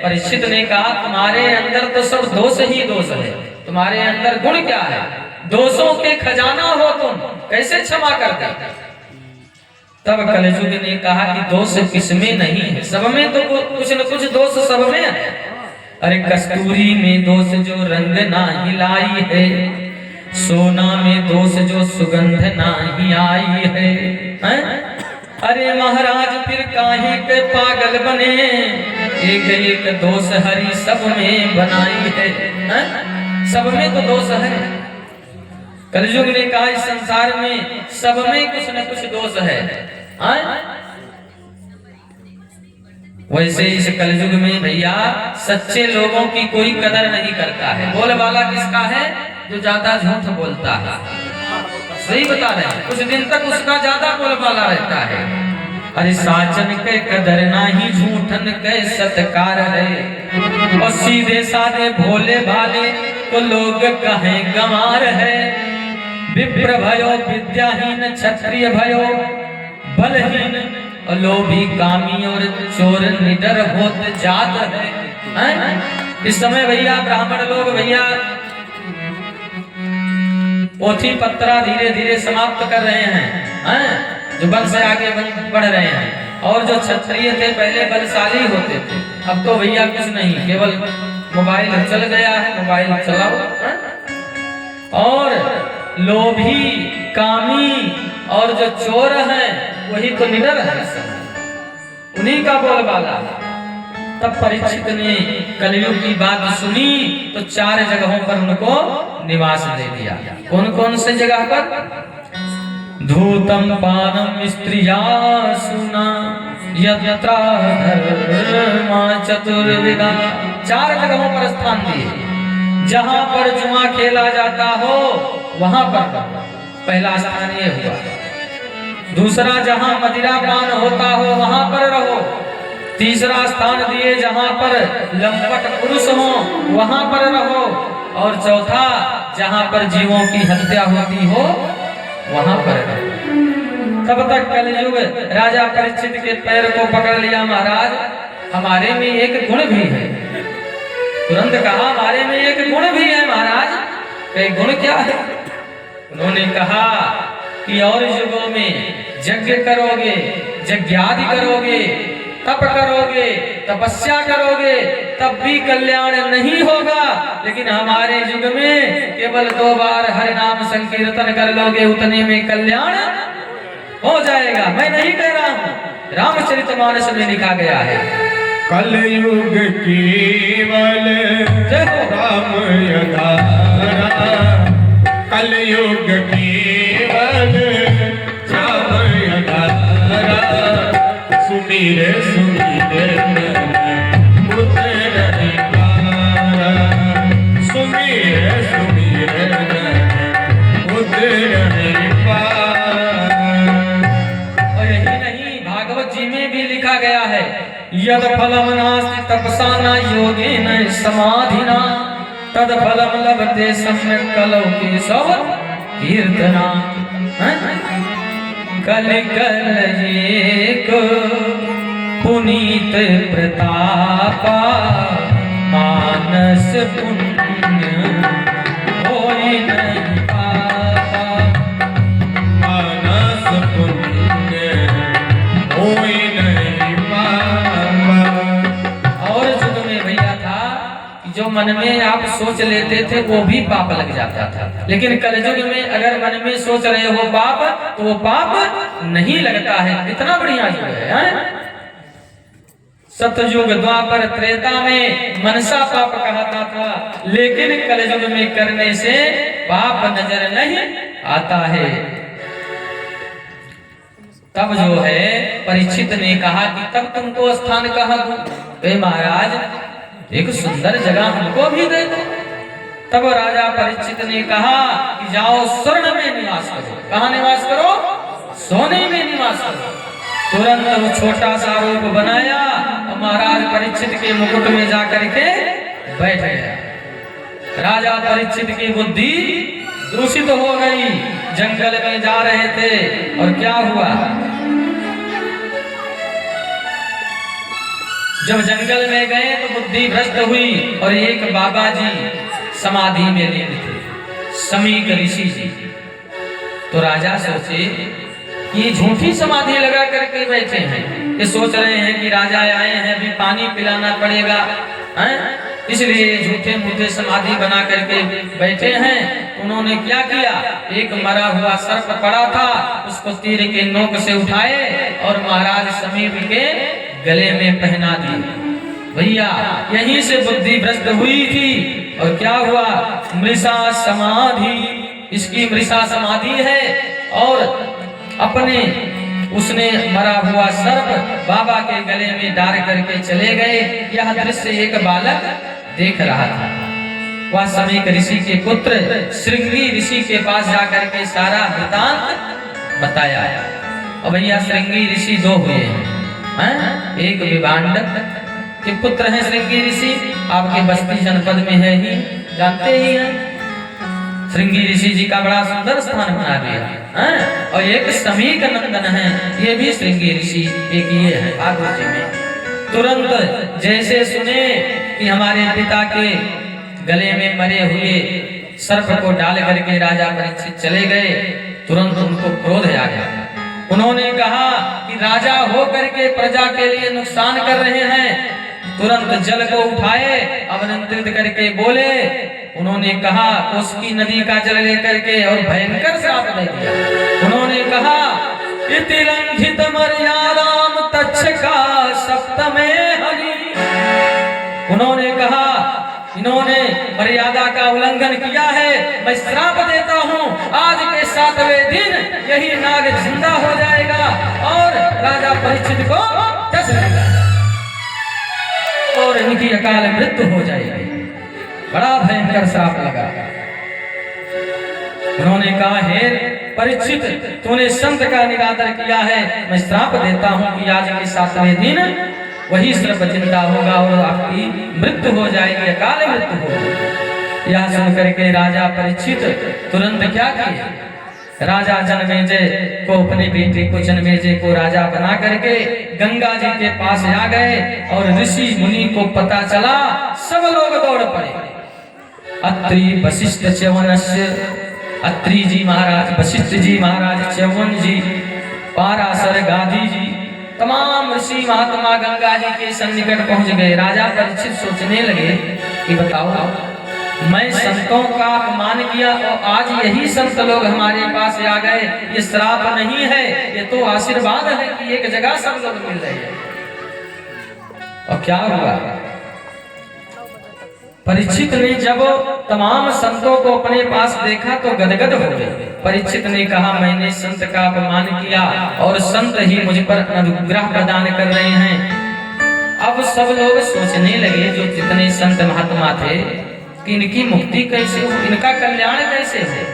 परीक्षित ने कहा तुम्हारे अंदर तो सब दोष ही दोष है, तुम्हारे अंदर गुण क्या है? दोषों के खजाना हो तुम, कैसे क्षमा करते? तब कलयुग ने कहा कि दोष किसमें नहीं है, सब में तो कुछ न कुछ दोष सब में है। अरे कस्तूरी में दोष जो रंग ना लाई है, सोना में दोष जो सुगंध ना ही आई है, हैं? अरे महाराज फिर काहे के पागल बने, एक एक दोष हरि सब में बनाई है, हैं? सब में तो दोष है। कलयुग ने कहा इस संसार में सब में कुछ न कुछ दोष है, हैं? वैसे इस कलयुग में भैया सच्चे लोगों की कोई कदर नहीं करता है। बोलबाला किसका है? जो ज्यादा झूठ बोलता है। सही बता रहे हैं, कुछ दिन तक उसका ज्यादा बोलबाला रहता है। अरे साचन के कदर नाही, झूठन के सत्कार है। और सीधे साधे भोले भाले तो लोग कहें गंवार है। विप्र भयो विद्याहीन, क्षत्रिय भयो बलहीन, लोभी कामी और चोर निडर होत जात है, हैं? इस समय भैया ब्राह्मण लोग भैया पोथी पत्रा धीरे धीरे समाप्त कर रहे हैं, हैं? जो बल से आगे बढ़ रहे हैं। और जो क्षत्रिय थे पहले बलशाली होते थे, अब तो भैया कुछ नहीं, केवल मोबाइल चल गया है, मोबाइल चलाओ, हैं? और लोभी कामी और जो चोर हैं वही तो निडर है, उन्हीं का बोलबाला। तब परीक्षित ने कलयुग की बात सुनी तो 4 जगहों पर उनको निवास दे दिया। कौन कौन से जगह पर? धूतम पानम स्त्रिया सुना यत्रा धर्मा चतुर्विधा। 4 जगहों पर स्थान दिए। जहां पर जुआ खेला जाता हो वहां पर पहला स्थान ये हुआ। दूसरा, जहां मदिरा पान होता हो वहां पर रहो। तीसरा स्थान दिए जहां पर लंपट पुरुष हो वहां पर रहो। और चौथा, जहां पर जीवों की हत्या होती हो वहां पर रहो। तब तक कलयुग राजा परीक्षित के पैर को पकड़ लिया, महाराज हमारे में एक गुण भी है। तुरंत कहा हमारे में एक गुण भी है महाराज। कई गुण क्या है? उन्होंने कहा कि और युगों में यज्ञ करोगे, यज्ञादि करोगे, तप करोगे, तपस्या करोगे, तब भी कल्याण नहीं होगा। लेकिन हमारे युग में केवल 2 बार हरि नाम संकीर्तन कर लोगे, उतने में कल्याण हो जाएगा। मैं नहीं कह रहा हूँ, रामचरितमानस में लिखा गया है। कलयुग केवल जय हो। राम यधारा, कलयुग केवल राम यधारा, सुमीर सुमीर नर उतर पारा, सुमीर सुमीर नर उतर पारा। और यही नहीं, भागवत जी में भी लिखा गया है, यद फलम नास्ति तपसा न योगेन समाधिना तद फलम लभते सम्यक् कलौ केशव कीर्तना। कल कल एक पुनीत प्रतापा, मानस पुण्य होय नहीं पापा। मानस पुण्य होय नहीं पापा। और युग में भैया था कि जो मन में आप सोच लेते थे वो भी पाप लग जाता था, लेकिन कलयुग में अगर मन में सोच रहे हो पाप तो वो पाप नहीं लगता है। इतना बढ़िया युग है, हैं? सतयुग द्वापर त्रेता में मनसा पाप कहता था, लेकिन कलयुग में करने से पाप नजर नहीं आता है। तब जो है परीक्षित ने कहा कि तब तुमको स्थान कहाँ दूं? महाराज एक सुंदर जगह हमको भी दे दो। तब राजा परीक्षित ने कहा कि जाओ स्वर्ण में निवास करो। कहाँ निवास करो? सोने में निवास करो। तुरंत वो छोटा सा रूप बनाया और महाराज परीक्षित के मुकुट में जाकर के बैठ गया। राजा परीक्षित की बुद्धि दूषित हो गई। जंगल में जा रहे थे और क्या हुआ, जब जंगल में गए तो बुद्धि भ्रष्ट हुई और एक बाबा जी समाधि में लीन थे, समीक ऋषि जी। तो राजा सोचे ये झूठी समाधि लगा करके बैठे हैं, ये सोच रहे हैं कि राजा आए हैं अभी पानी पिलाना पड़ेगा, हैं? इसलिए झूठे मूठे समाधि बना करके बैठे हैं। उन्होंने क्या किया, एक मरा हुआ सर्प पड़ा था उसको तीर के नोक से उठाए और महाराज समीप के गले में पहना दिए। भैया यहीं से बुद्धि भ्रष्ट हुई थी और क्या हुआ, मृषा समाधि, इसकी मृषा समाधि है और अपने उसने मरा हुआ सर्प बाबा के गले में डाल करके चले गए। यह दृश्य एक बालक देख रहा था। वह समीक ऋषि के पुत्र श्रृंगी ऋषि के पास जाकर के सारा वृतांत बताया। और भैया श्रृंगी ऋषि दो हुए हैं, एक विभांडक के पुत्र हैं श्रृंगी ऋषि, आपके बस्ती जनपद में है ही, जानते ही हैं। श्रृंगी ऋषि जी का बड़ा सुंदर स्थान बना दिया है। और एक समीक नंदन है, ये भी श्रृंगी ऋषि एक ये है भागवत जी में। तुरंत जैसे सुने कि हमारे पिता के गले में मरे हुए सर्प को डाल करके राजा परीक्षित चले गए, तुरंत उनको क्रोध आ गया। उन्होंने कहा कि राजा हो करके प्रजा के लिए नुकसान कर रहे हैं। तुरंत जल को उठाए अवनंत्रित करके बोले, उन्होंने कहा उसकी नदी का जल लेकर के और भयंकर श्राप दे दिया। उन्होंने कहा इति लंघित मर्यादाम तच्छका सप्तमे हरि। उन्होंने कहा इन्होंने मर्यादा का उल्लंघन किया है, मैं श्राप देता हूँ आज के 7वें दिन यही नाग जिंदा हो जाएगा और राजा परीक्षित को डस लेगा और इनकी अकाल मृत्यु हो जाएगी। बड़ा भयंकर श्राप लगा। उन्होंने कहा हे परीक्षित, तूने संत का निरादर किया है, मैं श्राप देता हूँ कि आज के 7वें दिन वही सर्प जिंदा होगा और आपकी मृत्यु हो जाएगी, अकाल मृत्यु होगी। यह सुन करके राजा परीक्षित तुरंत क्या किए, राजा जनमेजय को अपने बेटे को जनमेजय को राजा बना करके गंगा जी के पास आ गए और ऋषि मुनि को पता चला, सब लोग दौड़ पड़े। अत्रि वशिष्ठ च्यवनस्य, अत्रि जी महाराज, वशिष्ठ जी महाराज, च्यवन जी, पाराशर गाधी जी, तमाम ऋषि महात्मा गंगा जी के सन्निकट पहुंच गए। राजा परीक्षित सोचने लगे कि बताओ मैं संतों का अपमान किया और आज यही संत लोग हमारे पास आ गए। ये श्राप नहीं है, ये तो आशीर्वाद है कि एक जगह सब लोग मिल रहे हैं। और क्या हुआ, परीक्षित ने जब तमाम संतों को अपने पास देखा तो गदगद हो गए। परीक्षित ने कहा, मैंने संत का अपमान किया और संत ही मुझ पर अनुग्रह प्रदान कर रहे हैं। अब सब लोग सोचने लगे, जो जितने संत महात्मा थे, कि इनकी मुक्ति कैसे हो, इनका कल्याण कैसे हो।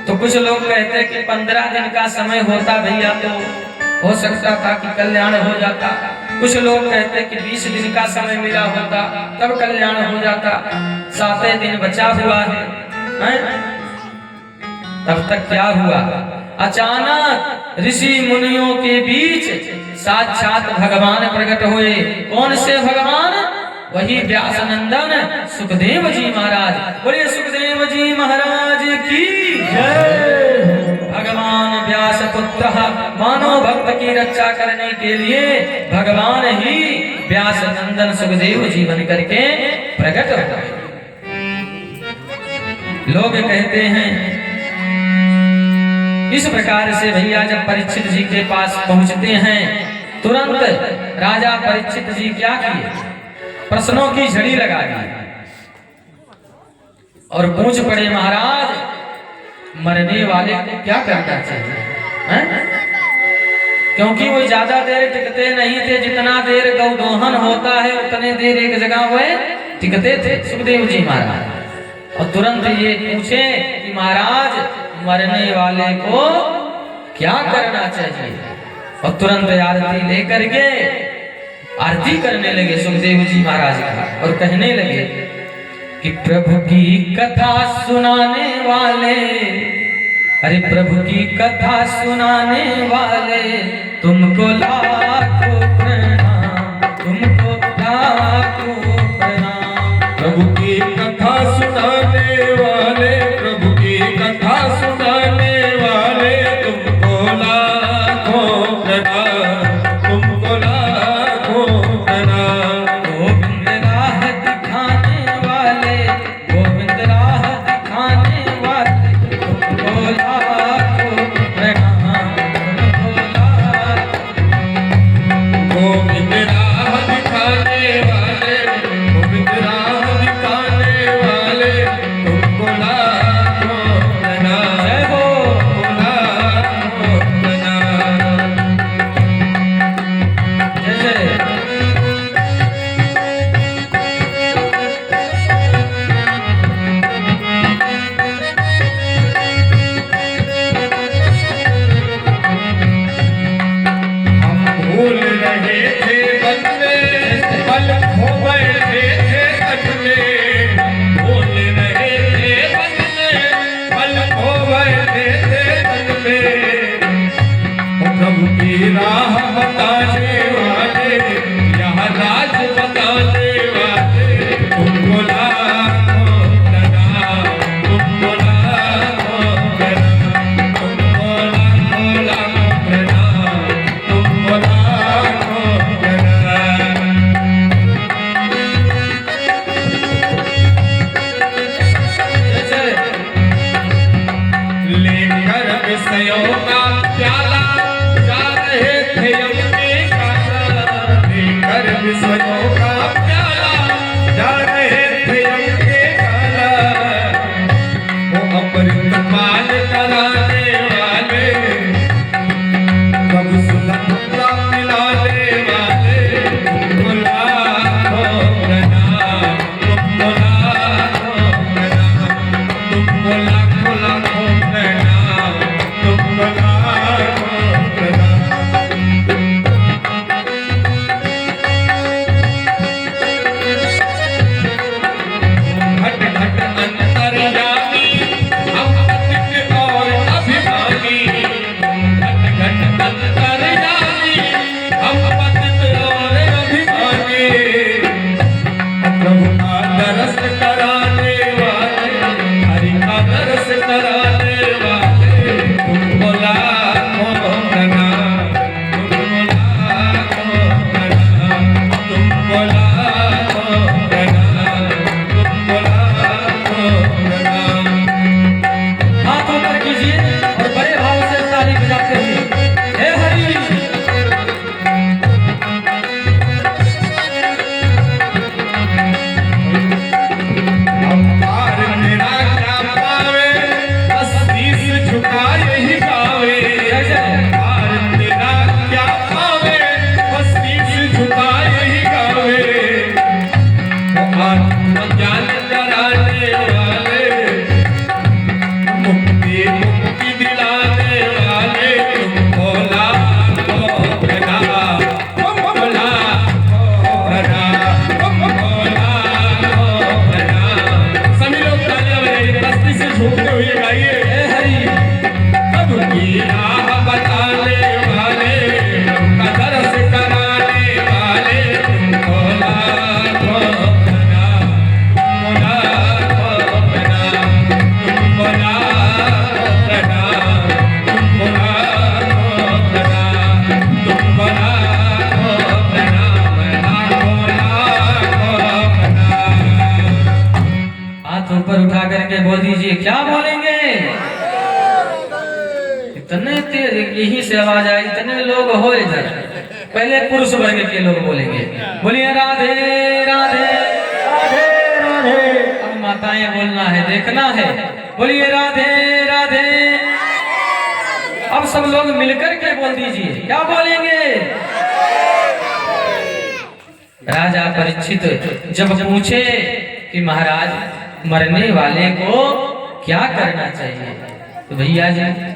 तो कुछ लोग कहते कि 15 दिन का समय होता भैया तो हो सकता था कि कल्याण हो जाता। कुछ लोग कहते कि 20 दिन का समय मिला होता तब कल्याण हो जाता। 7 दिन बचा हुआ है। तब तक क्या हुआ, अचानक ऋषि मुनियों के बीच साक्षात भगवान प्रकट हुए। कौन से भगवान, वही व्यास नंदन सुखदेव जी महाराज। बोलिए सुखदेव जी महाराज की जय। भगवान व्यास पुत्र मानव भक्त की रक्षा करने के लिए भगवान ही व्यास नंदन सुखदेव जी बन करके प्रकट होता है। लोग कहते हैं इस प्रकार से भैया जब परीक्षित जी के पास पहुंचते हैं, तुरंत राजा परीक्षित जी क्या किए, प्रश्नों की झड़ी लगा दी और पूछ पड़े, महाराज मरने वाले को क्या करना चाहिए है? क्योंकि वो ज्यादा देर टिकते नहीं थे, जितना देर गौदोहन होता है उतने देर एक जगह वो टिकते थे सुखदेव जी महाराज। और तुरंत ये पूछे कि महाराज मरने वाले को क्या करना चाहिए। और तुरंत आरती लेकर के आरती करने लगे सुखदेव जी महाराज का और कहने लगे कि प्रभु की कथा सुनाने वाले, अरे प्रभु की कथा सुनाने वाले, तुमको लाखों प्रणाम, तुमको लाखों प्रणाम। प्रभु की कथा सुनाने वाले, प्रभु की कथा सुनाने वाले, तुमको लाखों प्रणाम, तुमको लाखों प्रणाम। गोविंद राह दिखाने वाले, गोविंद राह दिखाने वाले, तुमको लाखों प्रणाम, तुमको लाखों। करके बोल दीजिए, क्या बोलेंगे? इतने तेज यहीं से आवाज आई, इतने लोग हो इधर। पहले पुरुष वर्ग के लोग बोलेंगे, बोलिए राधे राधे राधे राधे। अब माताएं बोलना है, देखना है, बोलिए राधे राधे। अब सब लोग मिलकर के बोल दीजिए, क्या बोलेंगे? राजा परीक्षित जब पूछे कि महाराज मरने वाले को क्या करना चाहिए, तो भैया जी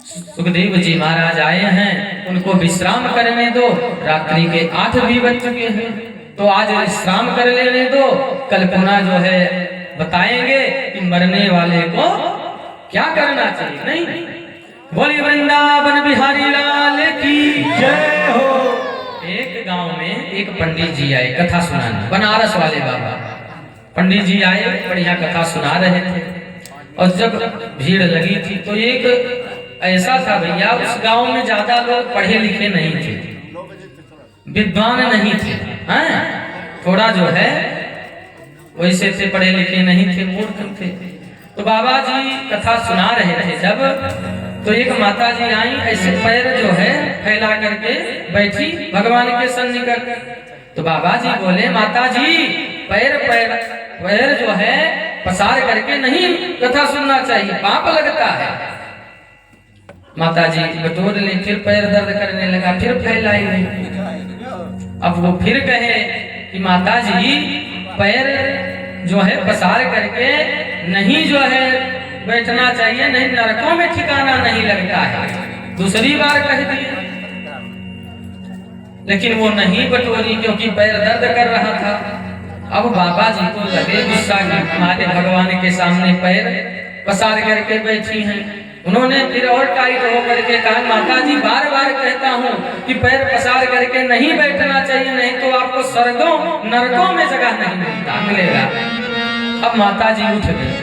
सुखदेव जी महाराज आए हैं, उनको विश्राम करने दो। रात्रि के 8 भी बज चुके हैं, तो आज विश्राम कर लेने दो। कल पुनः जो है बताएंगे कि मरने वाले को क्या करना चाहिए। नहीं, बोली वृंदावन बिहारी लाल की जय हो। एक गांव में एक पंडित जी आए कथा सुनाने, बनारस वाले बाबा पंडित जी आए, बढ़िया कथा सुना रहे थे। और जब भीड़ लगी थी तो एक ऐसा था भैया, उस गांव में ज्यादा लोग पढ़े लिखे नहीं थे, विद्वान नहीं थे, हैं? थोड़ा जो है वैसे से पढ़े लिखे नहीं थे, मूर्ख थे। तो बाबा जी कथा सुना रहे थे जब, तो एक माता जी आई, ऐसे पैर जो है फैला करके बैठी भगवान के सन्निकट। तो बाबा जी बोले, माता जी पैर पैर पैर जो है पसार करके नहीं कथा सुनना चाहिए, पाप लगता है। माता जी बटोर ली, फिर पैर दर्द करने लगा, फिर फैलाई नहीं। अब वो फिर कहे कि माता जी पैर जो है पसार करके नहीं जो है बैठना चाहिए, नहीं नरकों में ठिकाना नहीं लगता है। दूसरी बार कह दिए, लेकिन वो नहीं बटोरी क्योंकि पैर दर्द कर रहा था। अब बाबा जी को लगे गुस्सा कि हमारे भगवान के सामने पैर पसार करके बैठी हैं। उन्होंने फिर और टाइट होकर के कहा, माता जी बार बार कहता हूँ कि पैर पसार करके नहीं बैठना चाहिए, नहीं तो आपको स्वर्गों नरकों में जगह नहीं मिलेगा। अब माता जी उठ गई,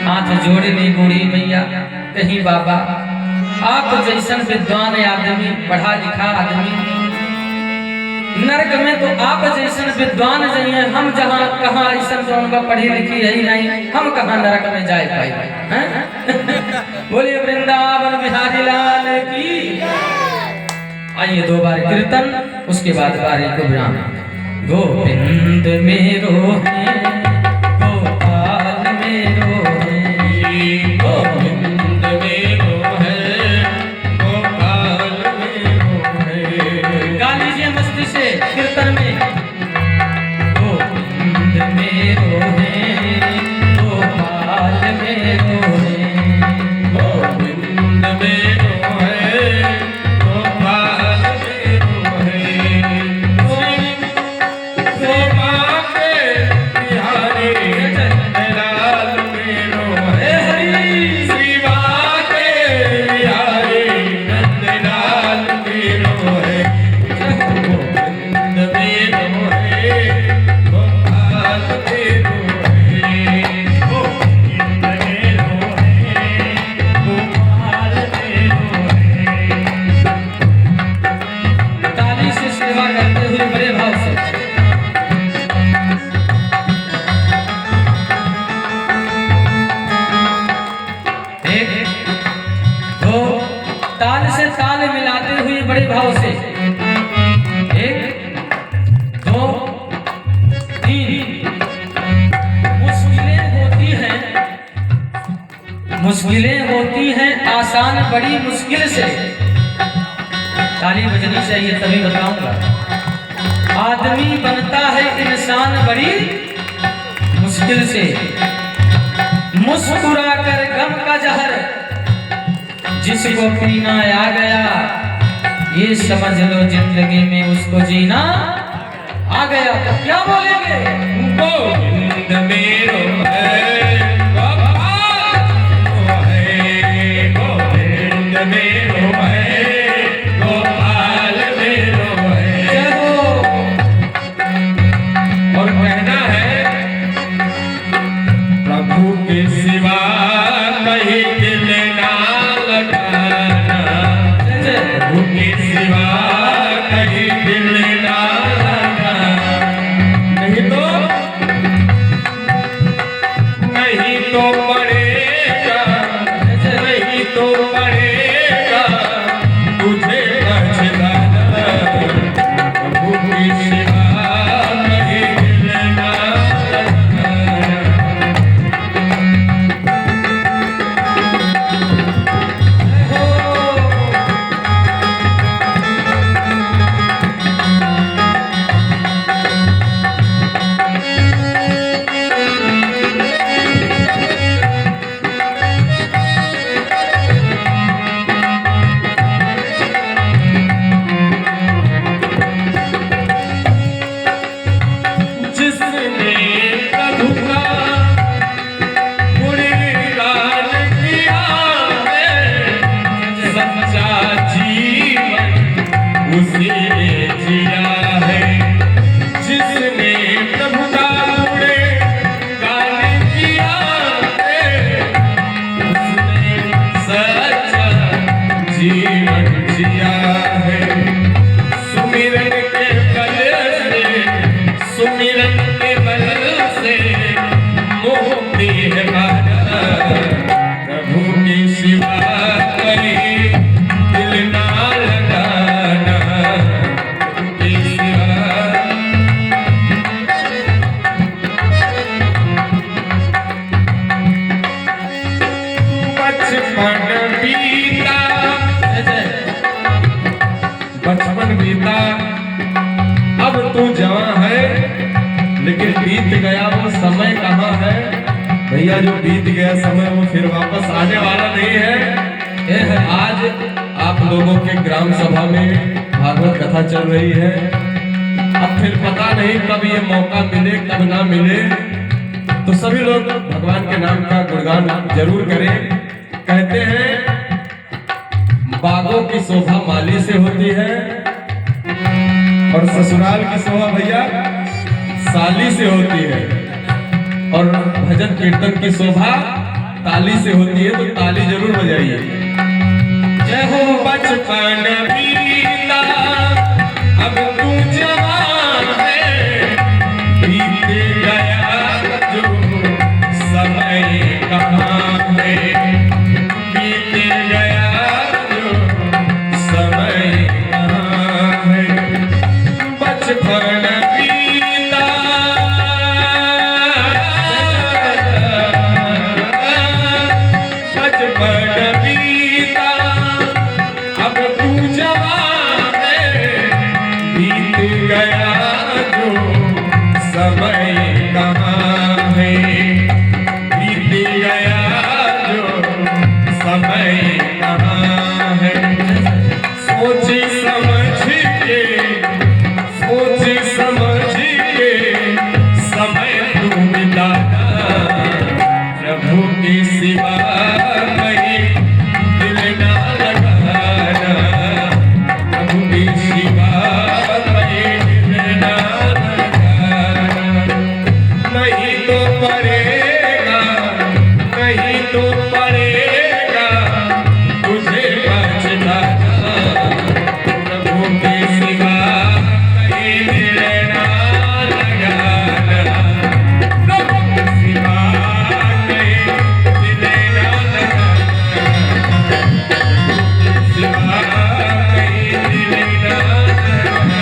हाथ जोड़ ली, बूढ़ी मैया कहीं बाबा आप जैसन विद्वान आदमी, पढ़ा लिखा आदमी नरक में, तो आप जैसन विद्वान जाइए, हम जहाँ कहाँ ऐसा जो उनका पढ़ी लिखी है ही नहीं, हम कहाँ नरक में जाए पाए। बोलिए वृंदावन बिहारी लाल की। आइए 2 बार कीर्तन, उसके बाद बारी को विराम। गोविंद मेरो है, गोपाल मेरो है, गोविंद मेरो है, गोपाल मेरो है। गा लीजिए मस्ती से कीर्तन में, गोविंद मेरो है, गोपाल मेरो है, गोविंद मेरो है, गोपाल मेरो है। शोभा के बिहारी नंदलाल मेरो है, शिवा के बिहारी नंदलाल मेरो है, गोविंद मेरो है, गोपाल मेरो है, गोविंद मेरो है, गोपाल मेरो है। ताली से सेवा करते हुए बड़े भाव से एक दो, ताल से ताल मिलाते हुए बड़े भाव से 1 2 3। मुश्किलें होती हैं आसान बड़ी मुश्किल से। ताली बजनी चाहिए तभी बताऊंगा। आदमी बनता है इंसान बड़ी मुश्किल से, मुस्कुरा कर गम का जहर जिसको पीना आ गया, ये समझ लो जिंदगी में उसको जीना आ गया। तो क्या बोलेंगे? गोविंद मेरो है, गोपाल है, गोविंद मेरो है, गोपाल मेरो है। और कहना है, प्रभु के सिवा कहीं दिल ना लगाना, प्रभु के सिवा कहीं दिल ना लगाना, नहीं तो तू जवां है, लेकिन बीत गया वो समय कहाँ है। भैया जो बीत गया समय वो फिर वापस आने वाला नहीं है। आज आप लोगों के ग्राम सभा में भागवत कथा चल रही है। अब फिर पता नहीं कब ये मौका मिले कब ना मिले, तो सभी लोग भगवान के नाम का गुणगान जरूर करें। कहते हैं बागों की शोभा माली से होती है और ससुराल की शोभा भैया साली से होती है, और भजन कीर्तन की शोभा ताली से होती है। तो ताली जरूर बजाइए। जय हो बचपन बीता अब तू जवान है, बीत गया जो समय कहाँ है, बीत गया जो समय कहाँ है। बचपन बीता बचपन बीता अब तू जवान है, बीत गया जो समय कहाँ है, बीत गया जो समय कहाँ है। सोची समझ के सोची समझ के समय तू बिताना, प्रभु के सिवा कहीं दिल ना लगाना, प्रभु के सिवा कहीं दिल ना लगाना। नहीं तो पड़ेगा नहीं तो पड़ेगा तुझे पछताना, प्रभु के सिवा कहीं दिल ना लगाना, प्रभु के सिवा कहीं दिल ना लगाना, सिवा कहीं दिल ना लगाना,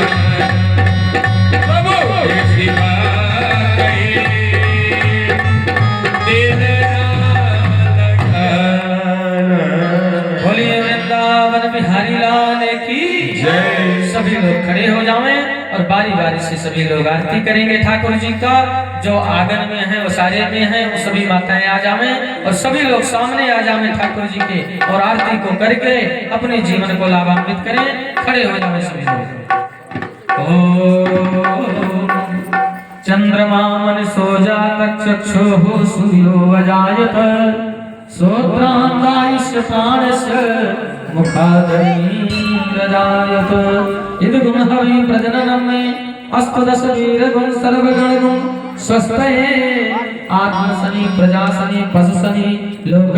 प्रभु के सिवा कहीं दिल ना लगाना। बोलिए वृंदावन बिहारी लाल की जय। सभी लोग खड़े हो जाएं और बारी बारी से सभी लोग आरती करेंगे ठाकुर जी का। जो आंगन में है वो सारे में है, वो सभी माताएं आ जाएं और सभी लोग सामने आ जाएं ठाकुर जी के, और आरती को करके अपने जीवन को लाभान्वित करें। खड़े हो जाएं सभी लोग। ओम चंद्रमा मन सोजा चक्षुः सूर्यो अजायत, श्रोत्रांगायुष प्राणस्य मुखादीरजायत। इद गुण हवि प्रजननम में अस्तु दश वीर गुण सर्वगण गुण स्वस्थये आत्मसनि प्रजासनि पशुसनि लोक